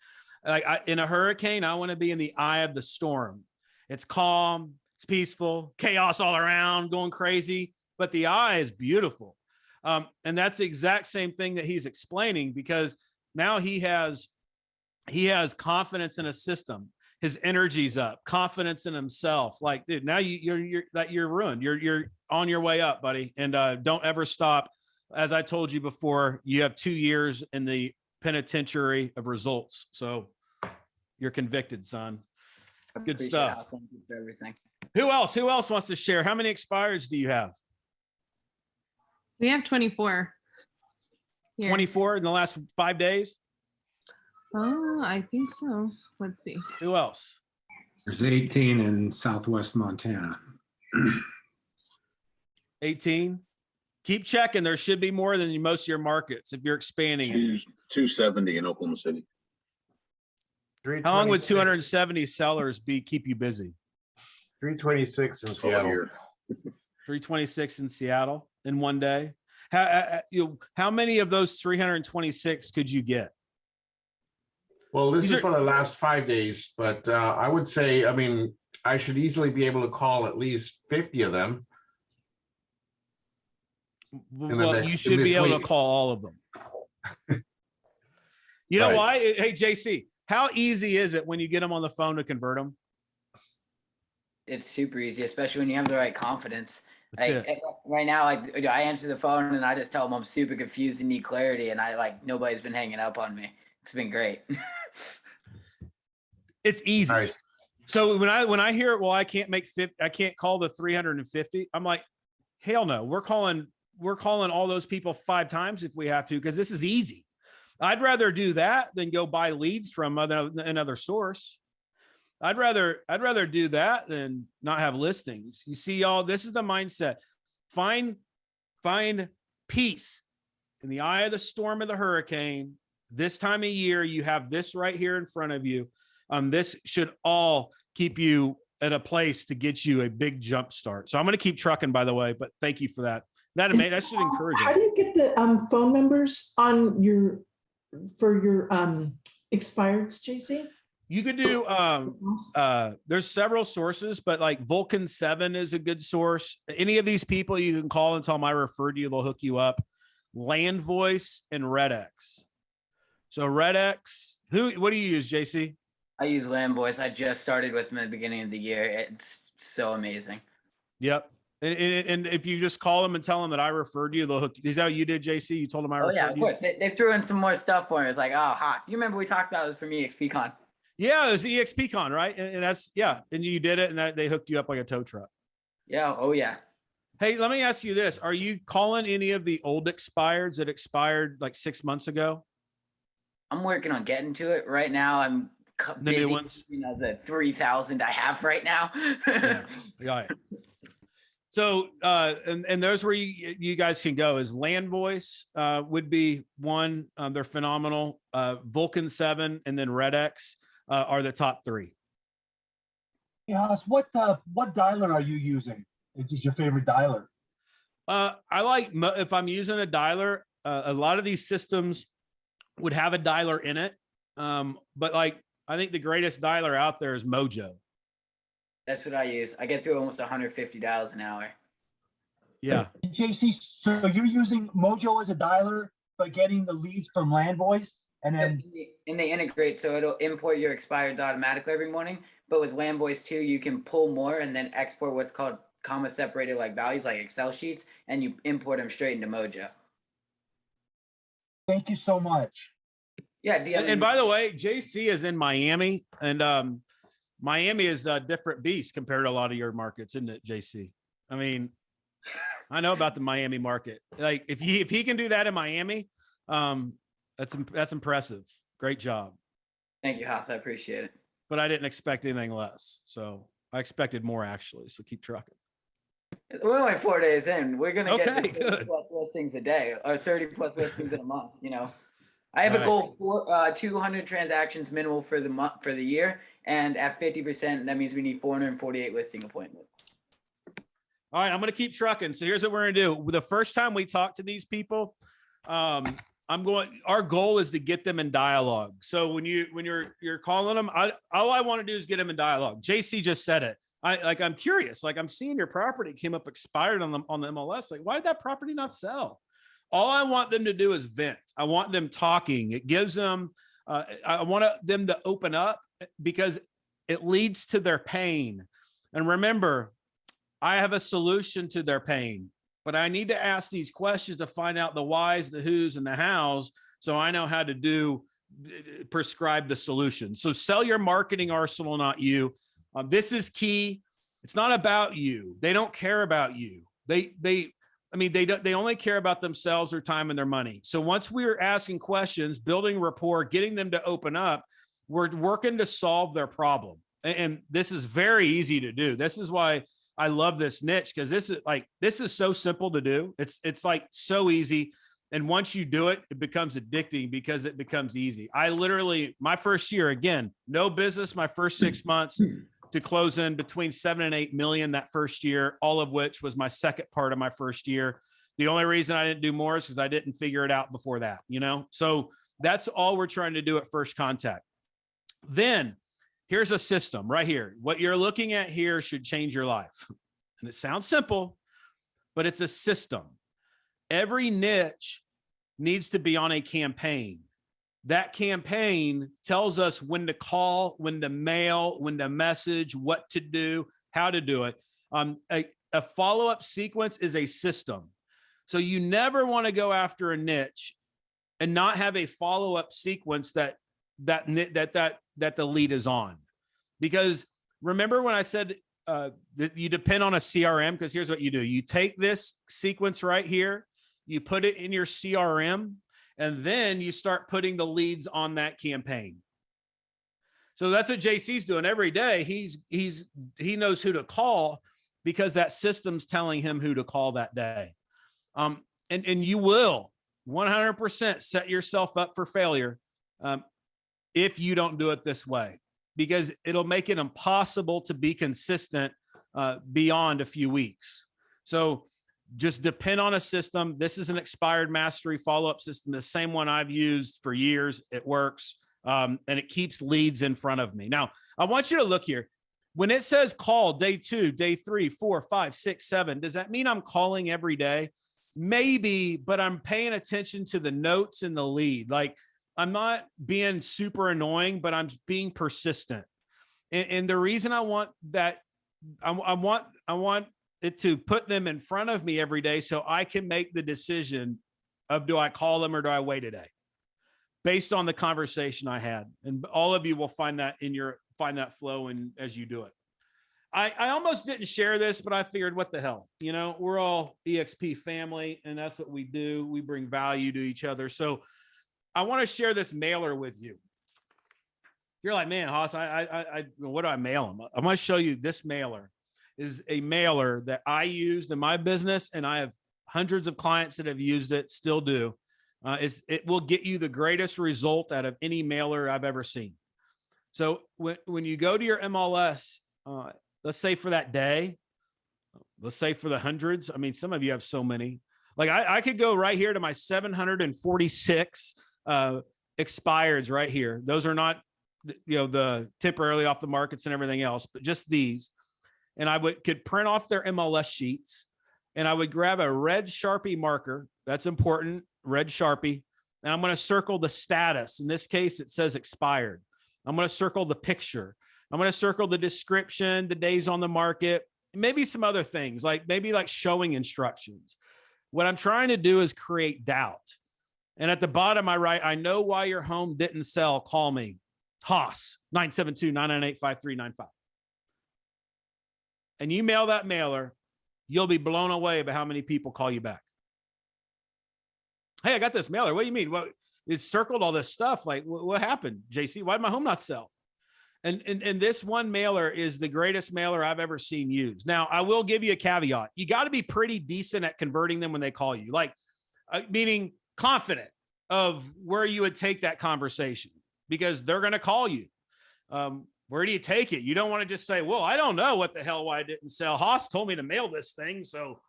Like in a hurricane, I want to be in the eye of the storm. It's calm, it's peaceful, chaos all around, going crazy, but the eye is beautiful. And that's the exact same thing that he's explaining, because now he has confidence in a system. His energy's up, confidence in himself. Like, dude, now you're ruined. You're on your way up, buddy. And don't ever stop. As I told you before, you have 2 years in the penitentiary of results. So you're convicted, son. Good stuff. Thank you for everything. Who else wants to share? How many expireds do you have? We have 24. Here. 24 in the last 5 days? Oh, I think so. Let's see. Who else? There's 18 in Southwest Montana. 18. Keep checking. There should be more than most of your markets if you're expanding. 270 in Oklahoma City. How long would 270 sellers keep you busy? 326 in Seattle. 326 in Seattle in one day. How many of those 326 could you get? Well, this is for the last 5 days, but I would say, I mean, I should easily be able to call at least 50 of them. Well, you in should be this able to week. call all of them. You know Right. why? Hey, JC, how easy is it when you get them on the phone to convert them? It's super easy, especially when you have the right confidence. That's Like it. right now, I answer the phone and I just tell them I'm super confused and need clarity, and nobody's been hanging up on me. It's been great. It's easy. Nice. So when I hear, well, I can't call the 350. I'm like, hell no. We're calling all those people 5 times if we have to, because this is easy. I'd rather do that than go buy leads from another source. I'd rather do that than not have listings. You see, y'all, this is the mindset. Find peace in the eye of the storm of the hurricane. This time of year, you have this right here in front of you. This should all keep you at a place to get you a big jump start. So I'm going to keep trucking, by the way, but thank you for that. That should encourage How do you. you get the phone numbers on your expireds, JC? You could do, there's several sources, but like Vulcan 7 is a good source. Any of these people you can call and tell them I referred you, they'll hook you up. Land Voice and RedX. So RedX, what do you use, JC? I use Land Voice. I just started with them at the beginning of the year. It's so amazing. Yep. And if you just call them and tell them that I referred you, they'll hook you. Is that what you did, JC? You told them I referred you? Oh yeah, of course. They threw in some more stuff for me. It's like, oh, Haas, you remember we talked about this from EXPCon? Yeah, it was EXPCon, right? And that's, yeah. And you did it and they hooked you up like a tow truck. Yeah. Oh yeah. Hey, let me ask you this. Are you calling any of the old expireds that expired like 6 months ago? I'm working on getting to it right now. I'm The busy, new ones? the 3,000 I have right now. Yeah. So, and there's where you guys can go is Land Voice would be one. They're phenomenal. Vulcan 7 and then RedX are the top 3. Yes, what dialer are you using? Is your favorite dialer? I like, if I'm using a dialer, a lot of these systems would have a dialer in it. But like, I think the greatest dialer out there is Mojo. That's what I use. I get through almost 150 dials an hour. Yeah. JC, so you're using Mojo as a dialer, but getting the leads from Land Voice, and then And they integrate, so it'll import your expired automatically every morning. But with Land Voice 2, you can pull more and then export what's called comma separated like values, like Excel sheets, and you import them straight into Mojo. thank you so much. Yeah. And by the way, JC is in Miami, and Miami is a different beast compared to a lot of your markets, isn't it, JC? I mean, I know about the Miami market. Like if he can do that in Miami, that's impressive. Great job. Thank you, Haas. I appreciate it. But I didn't expect anything less. So I expected more actually. So keep trucking. We're only 4 days in. We're gonna Okay, get to 30 good. plus listings a day, or 30 plus listings in a month. You know, I have a goal for 200 transactions minimal for the month for the year, and at 50%, that means we need 448 listing appointments. All right, I'm going to keep trucking. So here's what we're going to do. The first time we talk to these people, our goal is to get them in dialogue. So when you're calling them, all I want to do is get them in dialogue. JC just said it. I'm curious, like I'm seeing your property came up expired on the MLS. Like, why did that property not sell? All I want them to do is vent. I want them talking. It gives them, I want them to open up because it leads to their pain. And remember, I have a solution to their pain, but I need to ask these questions to find out the whys, the whos, and the hows. So I know how to prescribe the solution. So sell your marketing arsenal, not you. This is key. It's not about you. They don't care about you. They only care about themselves, their time, and their money. So once we're asking questions, building rapport, getting them to open up, we're working to solve their problem. And this is very easy to do. This is why I love this niche, because this is so simple to do. It's like so easy. And once you do it, it becomes addicting because it becomes easy. I literally, my first year, again, no business, my first 6 months to close in between 7 and 8 million that first year, all of which was my second part of my first year. The only reason I didn't do more is because I didn't figure it out before that, So that's all we're trying to do at first contact. Then here's a system right here. What you're looking at here should change your life. And it sounds simple, but it's a system. Every niche needs to be on a campaign. That campaign tells us when to call, when to mail, when to message, what to do, how to do it. A follow-up sequence is a system. So you never want to go after a niche and not have a follow-up sequence that the lead is on. Because remember when I said that you depend on a CRM, because here's what you do. You take this sequence right here, you put it in your CRM, and then you start putting the leads on that campaign. So that's what JC's doing every day. He knows who to call because that system's telling him who to call that day. And you will 100% set yourself up for failure if you don't do it this way, because it'll make it impossible to be consistent beyond a few weeks. So just depend on a system. This is an expired mastery follow-up system, the same one I've used for years. It works, and it keeps leads in front of me. Now, I want you to look here. When it says call day 2, day 3, 4, 5, 6, 7, does that mean I'm calling every day? Maybe, but I'm paying attention to the notes in the lead. Like, I'm not being super annoying, but I'm being persistent. And the reason I want that, I want it to put them in front of me every day so I can make the decision of, do I call them or do I wait a day based on the conversation I had? And all of you will find that find that flow in as you do it. I almost didn't share this, but I figured, what the hell, we're all EXP family, and that's what we do. We bring value to each other. So I want to share this mailer with you. You're like, man, Haas, what do I mail them? I'm going to show you. This mailer is a mailer that I used in my business, and I have hundreds of clients that have used it, still do. It will get you the greatest result out of any mailer I've ever seen. So when you go to your MLS, let's say for that day, let's say for the hundreds. I mean, some of you have so many. Like I could go right here to my 746 expireds right here. Those are not, the temporarily off the markets and everything else, but just these. And I could print off their MLS sheets, and I would grab a red Sharpie marker. That's important. Red Sharpie. And I'm going to circle the status. In this case, it says expired. I'm going to circle the picture. I'm going to circle the description, the days on the market, maybe some other things, like maybe like showing instructions. What I'm trying to do is create doubt. And at the bottom, I write, I know why your home didn't sell. Call me. Haas, 972-998-5395. And you mail that mailer, you'll be blown away by how many people call you back. Hey, I got this mailer. What do you mean? Well, it's circled all this stuff. Like, what happened, JC? Why did my home not sell? And this one mailer is the greatest mailer I've ever seen used. Now, I will give you a caveat. You got to be pretty decent at converting them when they call you, like meaning confident of where you would take that conversation, because they're going to call you. Where do you take it? You don't want to just say, well, I don't know what the hell why I didn't sell. Haas told me to mail this thing, so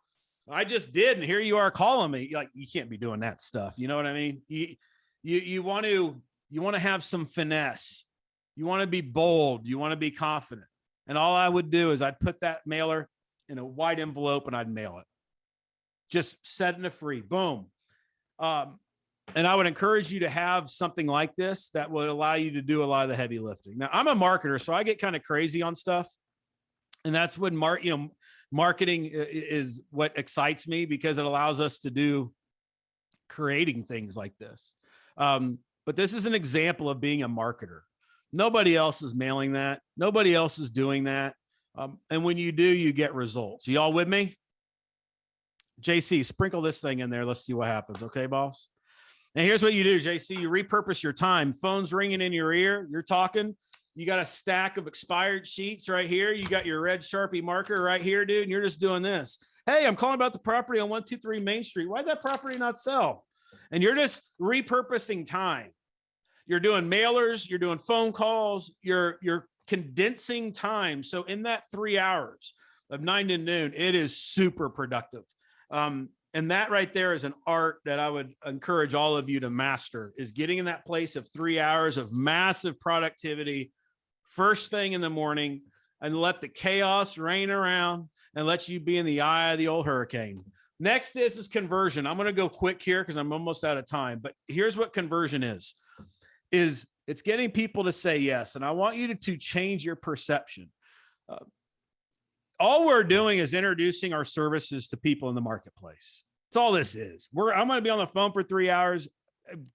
I just did, and here you are calling me. Like, you can't be doing that stuff. You know what I mean? You want to have some finesse. You want to be bold. You want to be confident. And all I would do is I'd put that mailer in a white envelope and I'd mail it. Just setting it free. Boom. And I would encourage you to have something like this that would allow you to do a lot of the heavy lifting. Now, I'm a marketer, so I get kind of crazy on stuff. And that's when marketing is what excites me, because it allows us to do creating things like this. But this is an example of being a marketer. Nobody else is mailing that. Nobody else is doing that. And when you do, you get results. Y'all with me? JC, sprinkle this thing in there. Let's see what happens. Okay, boss? And here's what you do, JC. You repurpose your time. Phone's ringing in your ear. You're talking. You got a stack of expired sheets right here. You got your red Sharpie marker right here, dude. And you're just doing this. Hey, I'm calling about the property on 123 Main Street. Why'd that property not sell? And you're just repurposing time. You're doing mailers. You're doing phone calls. You're condensing time. So in that 3 hours of 9 to noon, it is super productive. And that right there is an art that I would encourage all of you to master, is getting in that place of 3 hours of massive productivity first thing in the morning and let the chaos reign around and let you be in the eye of the old hurricane. Next is conversion. I'm going to go quick here because I'm almost out of time, but here's what conversion is it's getting people to say yes. And I want you to change your perception. All we're doing is introducing our services to people in the marketplace. That's all this is. I'm going to be on the phone for 3 hours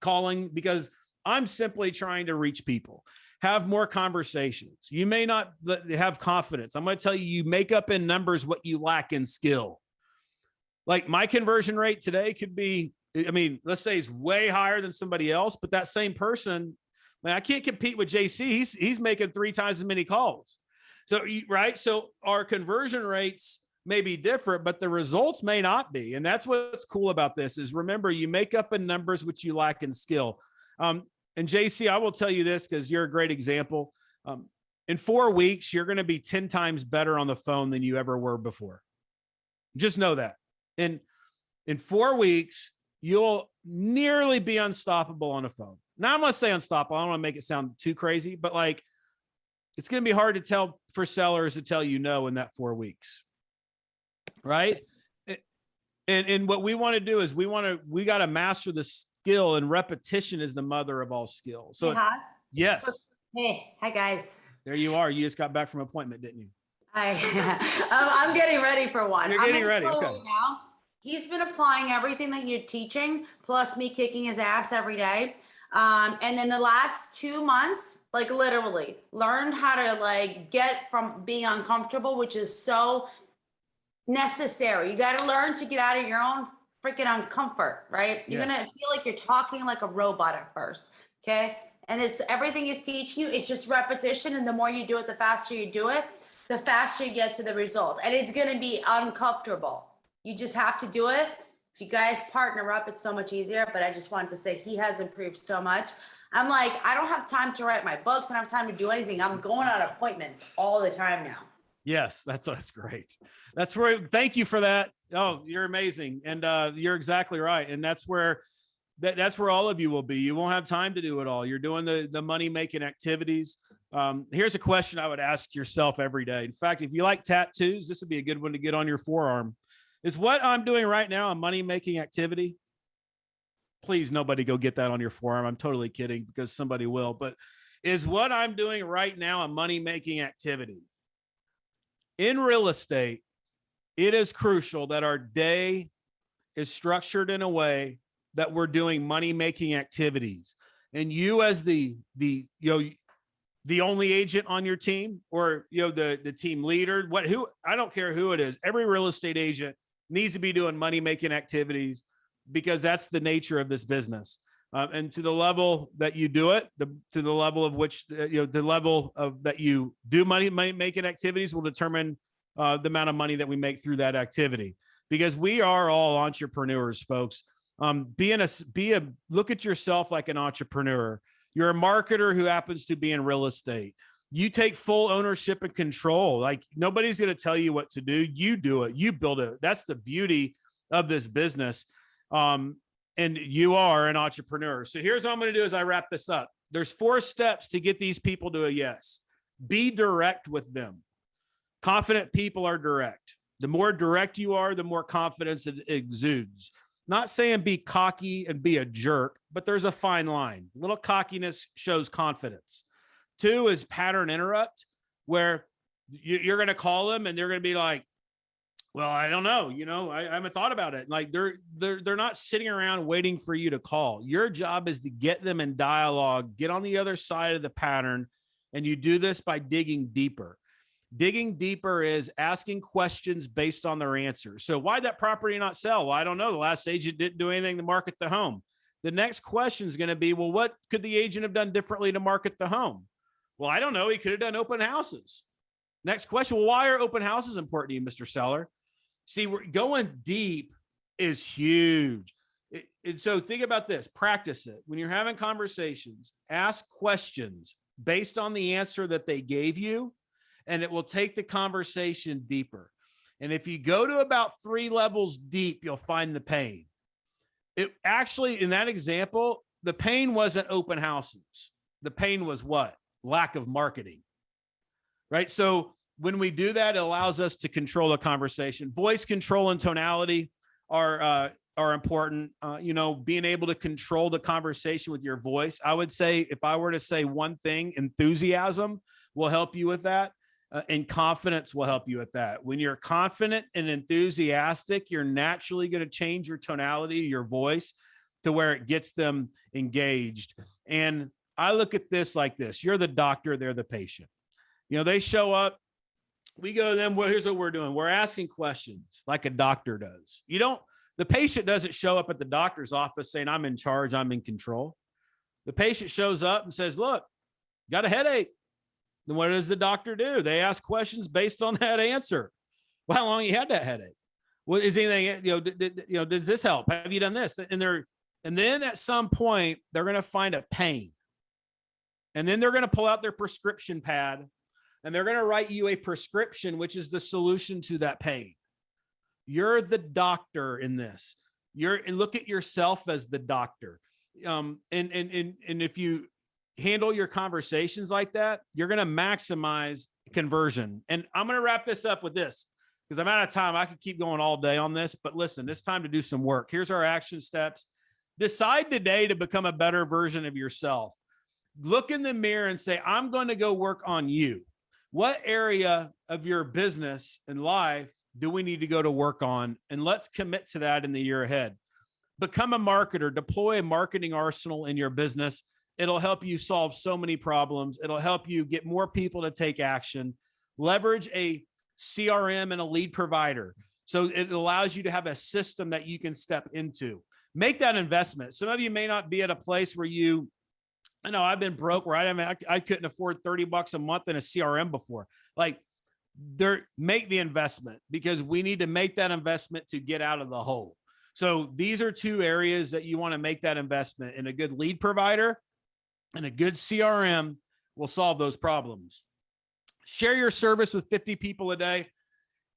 calling because I'm simply trying to reach people, have more conversations. You may not have confidence. I'm going to tell you, you make up in numbers what you lack in skill. Like my conversion rate today could be, I mean, let's say it's way higher than somebody else, but that same person, man, I can't compete with JC. He's making 3 times as many calls. So, right. So our conversion rates may be different, but the results may not be. And that's what's cool about this is remember, you make up in numbers, which you lack in skill. And JC, I will tell you this because you're a great example. In 4 weeks, you're going to be 10 times better on the phone than you ever were before. Just know that. And in 4 weeks, you'll nearly be unstoppable on the phone. Now I'm going to say unstoppable. I don't want to make it sound too crazy, but like, it's going to be hard to tell for sellers to tell you no in that 4 weeks. Right. And what we want to do is we got to master the skill, and repetition is the mother of all skill. So Hey, Haas. yes. Hey, hi guys. There you are. You just got back from an appointment, didn't you? Hi. I'm getting ready for one. You're I'm getting in ready. school Okay. right now. He's been applying everything that you're teaching, plus me kicking his ass every day. And then the last 2 months, like literally learned how to like get from being uncomfortable, which is so necessary. You got to learn to get out of your own freaking uncomfort, right? You're Yes. going to feel like you're talking like a robot at first. Okay. And it's everything is teaching you. It's just repetition. And the more you do it, the faster you do it, the faster you get to the result. And it's going to be uncomfortable. You just have to do it. If you guys partner up, it's so much easier. But I just wanted to say he has improved so much. I'm like, I don't have time to write my books. I don't have time to do anything. I'm going on appointments all the time now. Yes, that's great. That's where, thank you for that. Oh, you're amazing. And you're exactly right. And that's where all of you will be. You won't have time to do it all. You're doing the money-making activities. Here's a question I would ask yourself every day. In fact, if you like tattoos, this would be a good one to get on your forearm. Is what I'm doing right now a money-making activity? Please, nobody go get that on your forearm. I'm totally kidding because somebody will. But is what I'm doing right now a money-making activity? In real estate, it is crucial that our day is structured in a way that we're doing money-making activities. And you as the only agent on your team, or the team leader, I don't care who it is. Every real estate agent needs to be doing money-making activities because that's the nature of this business. And to the level that you do it, to the level of which, the level of that you do money-making activities will determine the amount of money that we make through that activity. Because we are all entrepreneurs, folks. Look at yourself like an entrepreneur. You're a marketer who happens to be in real estate. You take full ownership and control. Like nobody's going to tell you what to do. You do it. You build it. That's the beauty of this business. And you are an entrepreneur. So here's what I'm going to do as I wrap this up. There's 4 steps to get these people to a yes. Be direct with them. Confident people are direct. The more direct you are, the more confidence it exudes. Not saying be cocky and be a jerk, but there's a fine line. A little cockiness shows confidence. 2 is pattern interrupt, where you're going to call them and they're going to be like, well, I don't know. I haven't thought about it. Like they're not sitting around waiting for you to call. Your job is to get them in dialogue, get on the other side of the pattern. And you do this by digging deeper. Digging deeper is asking questions based on their answers. So why that property not sell? Well, I don't know. The last agent didn't do anything to market the home. The next question is going to be, well, what could the agent have done differently to market the home? Well, I don't know. He could have done open houses. Next question. Well, why are open houses important to you, Mr. Seller? See, we're going deep is huge. And so think about this, practice it. When you're having conversations, ask questions based on the answer that they gave you, and it will take the conversation deeper. And if you go to about 3 levels deep, you'll find the pain. It actually, in that example, the pain wasn't open houses. The pain was what? Lack of marketing. right? So when we do that, it allows us to control the conversation. Voice control and tonality are important. You know, being able to control the conversation with your voice. I would say, if I were to say one thing, enthusiasm will help you with that. And confidence will help you with that. When you're confident and enthusiastic, you're naturally going to change your tonality, your voice, to where it gets them engaged. And I look at this like this: you're the doctor, they're the patient. You know, they show up, we go to them. Well, here's what we're doing: we're asking questions like a doctor does. The patient doesn't show up at the doctor's office saying, I'm in charge, I'm in control. The patient shows up and says, look, got a headache. Then what does the doctor do? They ask questions based on that answer. Well, how long you had that headache? What is anything, does this help? Have you done this? And then at some point, they're going to find a pain. And then they're going to pull out their prescription pad and they're going to write you a prescription, which is the solution to that pain. You're the doctor in this. And look at yourself as the doctor. And if you handle your conversations like that, you're going to maximize conversion. And I'm going to wrap this up with this because I'm out of time. I could keep going all day on this, but listen, it's time to do some work. Here's our action steps. Decide today to become a better version of yourself. Look in the mirror and say, I'm going to go work on you. What area of your business and life do we need to go to work on? And let's commit to that in the year ahead. Become a marketer. Deploy a marketing arsenal in your business. It'll help you solve so many problems. It'll help you get more people to take action. Leverage a CRM and a lead provider. So it allows you to have a system that you can step into. Make that investment. Some of you may not be at a place where I've been broke, right? I couldn't afford $30 a month in a CRM before. Make the investment, because we need to make that investment to get out of the hole. So these are two areas that you want to make that investment in. A good lead provider and a good CRM will solve those problems. Share your service with 50 people a day.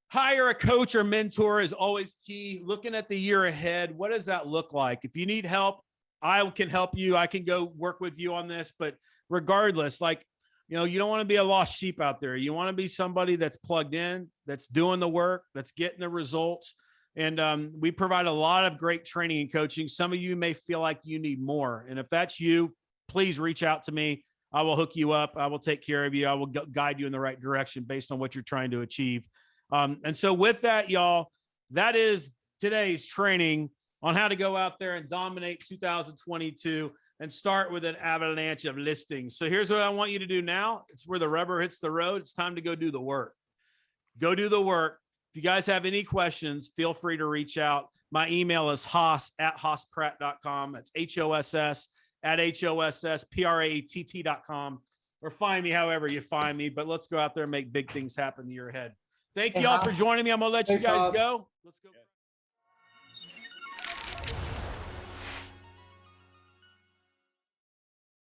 Hire a coach or mentor is always key. Looking at the year ahead, what does that look like? If you need help, I can help you. I can go work with you on this. But regardless, you don't want to be a lost sheep out there. You want to be somebody that's plugged in, that's doing the work, that's getting the results. And we provide a lot of great training and coaching. Some of you may feel like you need more. And if that's you, please reach out to me. I will hook you up. I will take care of you. I will guide you in the right direction based on what you're trying to achieve. And so with that, y'all, that is today's training on how to go out there and dominate 2022 and start with an avalanche of listings. So here's what I want you to do now. It's where the rubber hits the road. It's time to go do the work. Go do the work. If you guys have any questions, feel free to reach out. My email is hoss@hosspratt.com. That's HOSS@HOSSPRATT.com, or find me however you find me. But let's go out there and make big things happen the year ahead. Thank you all for joining me. I'm going to let you guys go. Let's go.